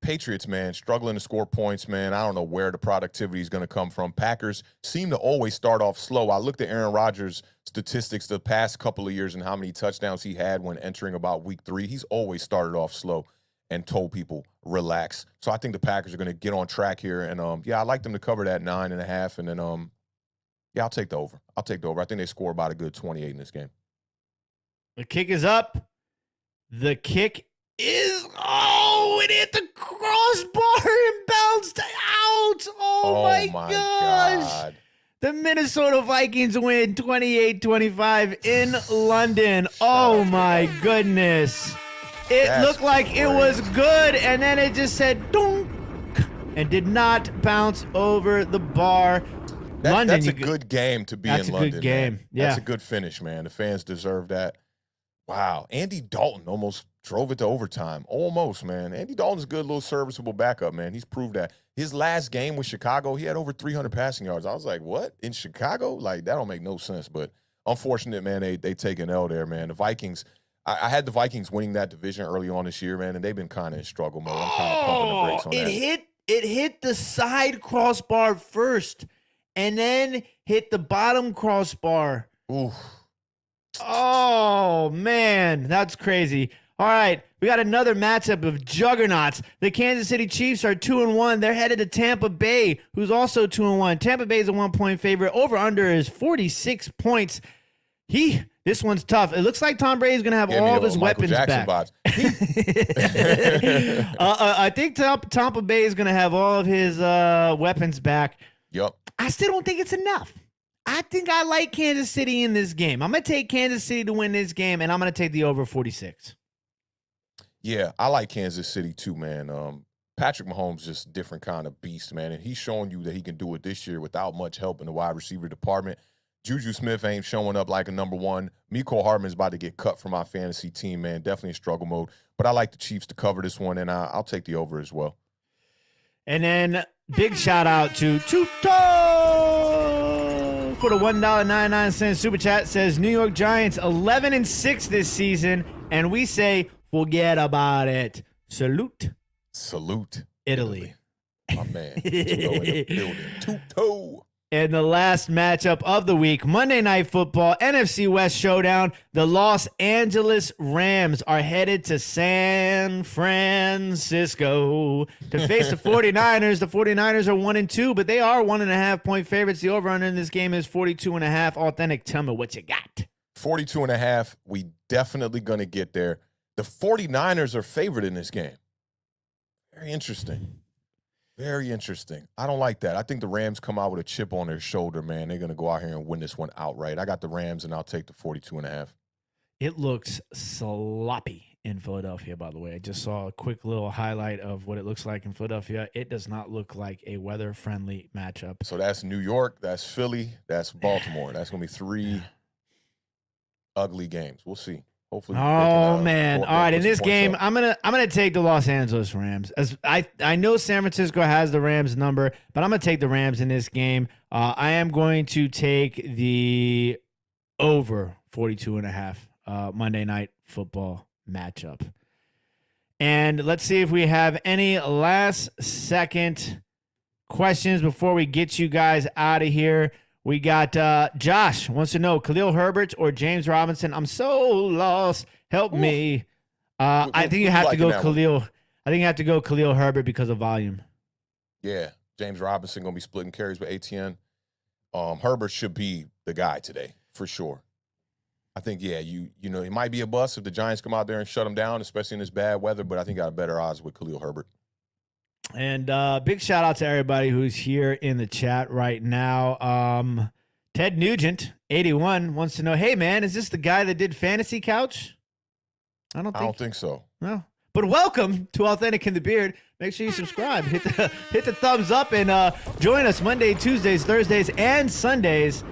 Patriots, man, struggling to score points, man. I don't know where the productivity is going to come from. Packers seem to always start off slow. I looked at Aaron Rodgers' statistics the past couple of years and how many touchdowns he had when entering about week 3. He's always started off slow and told people, relax. So I think the Packers are going to get on track here. And, yeah, I like them to cover that 9.5. And then, yeah, I'll take the over. I think they score about a good 28 in this game. The kick is up. The kick is, it hit the crossbar and bounced out. Oh my gosh. God. The Minnesota Vikings win 28-25 in London. Oh my goodness. It looked like it was good, and then it just said donk and did not bounce over the bar. That's a good game to be in London. That's a good game. Man. Yeah. That's a good finish, man. The fans deserve that. Wow. Andy Dalton almost drove it to overtime. Almost, man. Andy Dalton's a good little serviceable backup, man. He's proved that. His last game with Chicago, he had over 300 passing yards. I was like, what? In Chicago? Like, that don't make no sense. But unfortunate, man, they take an L there, man. The Vikings, I had the Vikings winning that division early on this year, man, and they've been kind of in struggle mode. I'm kind of pumping the brakes on that. It hit the side crossbar first and then hit the bottom crossbar. Ooh. Oh, man, that's crazy. All right, we got another matchup of juggernauts. The Kansas City Chiefs are 2-1. They're headed to Tampa Bay, who's also 2-1. Tampa Bay is a 1-point favorite. Over/under is 46 points. This one's tough. It looks like Tom Brady's going to have all of his weapons back. I think Tampa Bay is going to have all of his weapons back. Yep. I still don't think it's enough. I think I like Kansas City in this game. I'm going to take Kansas City to win this game, and I'm going to take the over 46. Yeah, I like Kansas City too, man. Patrick Mahomes just a different kind of beast, man, and he's showing you that he can do it this year without much help in the wide receiver department. Juju Smith ain't showing up like a number one. Mecole Hardman's about to get cut from my fantasy team, man. Definitely in struggle mode. But I like the Chiefs to cover this one, and I'll take the over as well. And then big shout out to Chuto for the $1.99 super chat. Says New York Giants 11-6 this season, and we say forget about it. Salute, Italy. My man, Tuto in the building. Tuto. In the last matchup of the week, Monday Night Football, NFC West Showdown, the Los Angeles Rams are headed to San Francisco to face the 49ers. The 49ers are 1-2, but they are 1.5-point favorites. The over-under in this game is 42.5. Authentic, tell me what you got. 42.5. We definitely going to get there. The 49ers are favored in this game. Very interesting. Very interesting. I don't like that. I think the Rams come out with a chip on their shoulder, man. They're going to go out here and win this one outright. I got the Rams, and I'll take the 42.5. It looks sloppy in Philadelphia, by the way. I just saw a quick little highlight of what it looks like in Philadelphia. It does not look like a weather-friendly matchup. So that's New York, that's Philly, that's Baltimore. That's going to be 3 ugly games. We'll see. Hopefully. Man! All right, in this game, I'm gonna take the Los Angeles Rams. As I know San Francisco has the Rams number, but I'm gonna take the Rams in this game. I am going to take the over 42.5 Monday Night Football matchup. And let's see if we have any last second questions before we get you guys out of here. We got Josh wants to know Khalil Herbert or James Robinson. I'm so lost. Help me. I think you have to go Khalil. I think you have to go Khalil Herbert because of volume. Yeah, James Robinson going to be splitting carries with ATN. Herbert should be the guy today for sure. I think, yeah, you know, it might be a bust if the Giants come out there and shut them down, especially in this bad weather, but I think I got better odds with Khalil Herbert. And big shout out to everybody who's here in the chat right now. Ted Nugent, 81, wants to know, hey, man, is this the guy that did Fantasy Couch? I don't think so. No. But welcome to Awthentik and The Beard. Make sure you subscribe. Hit the thumbs up and join us Monday, Tuesdays, Thursdays, and Sundays.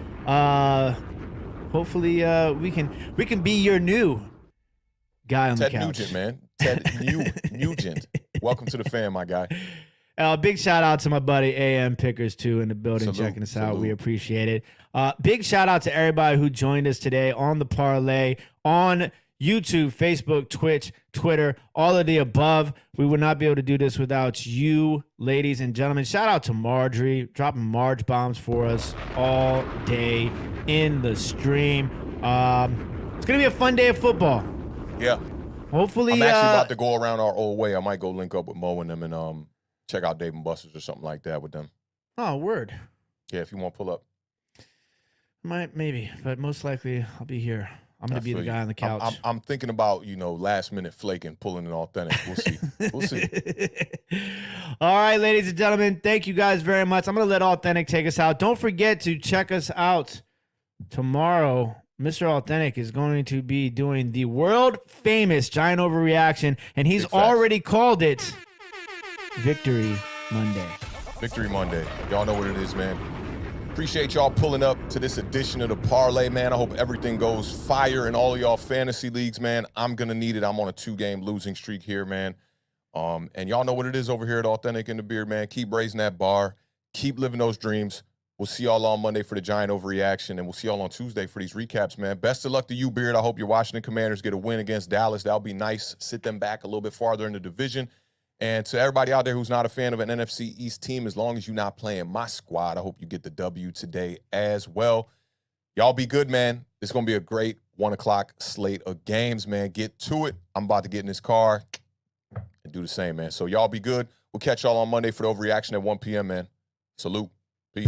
Hopefully we can be your new guy on the couch. Ted Nugent, man. Ted Nugent. Welcome to the fam, my guy. Big shout out to my buddy AM Pickers too in the building, checking us out. We appreciate it. Big shout out to everybody who joined us today on the Parlay, on YouTube, Facebook, Twitch, Twitter, all of the above. We would not be able to do this without you, ladies and gentlemen. Shout out to Marjorie, dropping Marge bombs for us all day in the stream. It's gonna be a fun day of football. Yeah. Hopefully, I'm actually about to go around our old way. I might go link up with Mo and them and check out Dave and Buster's or something like that with them. Oh, word. Yeah, if you want to pull up. Maybe, but most likely I'll be here. I'm going to be the guy on the couch. I'm thinking about, last minute flaking, pulling an authentic. We'll see. We'll see. All right, ladies and gentlemen, thank you guys very much. I'm going to let Awthentik take us out. Don't forget to check us out tomorrow. Mr. Awthentik is going to be doing the world famous Giant Overreaction, and he's already called it Victory Monday. Victory Monday. Y'all know what it is, man. Appreciate y'all pulling up to this edition of the Parlay, man. I hope everything goes fire in all of y'all fantasy leagues, man. I'm going to need it. I'm on a 2-game losing streak here, man. And y'all know what it is over here at Awthentik and The Beard, man. Keep raising that bar. Keep living those dreams. We'll see y'all on Monday for the Giant Overreaction, and we'll see y'all on Tuesday for these recaps, man. Best of luck to you, Beard. I hope your Washington Commanders get a win against Dallas. That'll be nice. Sit them back a little bit farther in the division. And to everybody out there who's not a fan of an NFC East team, as long as you're not playing my squad, I hope you get the W today as well. Y'all be good, man. It's going to be a great 1 o'clock slate of games, man. Get to it. I'm about to get in this car and do the same, man. So y'all be good. We'll catch y'all on Monday for the overreaction at 1 p.m., man. Salute. Peace.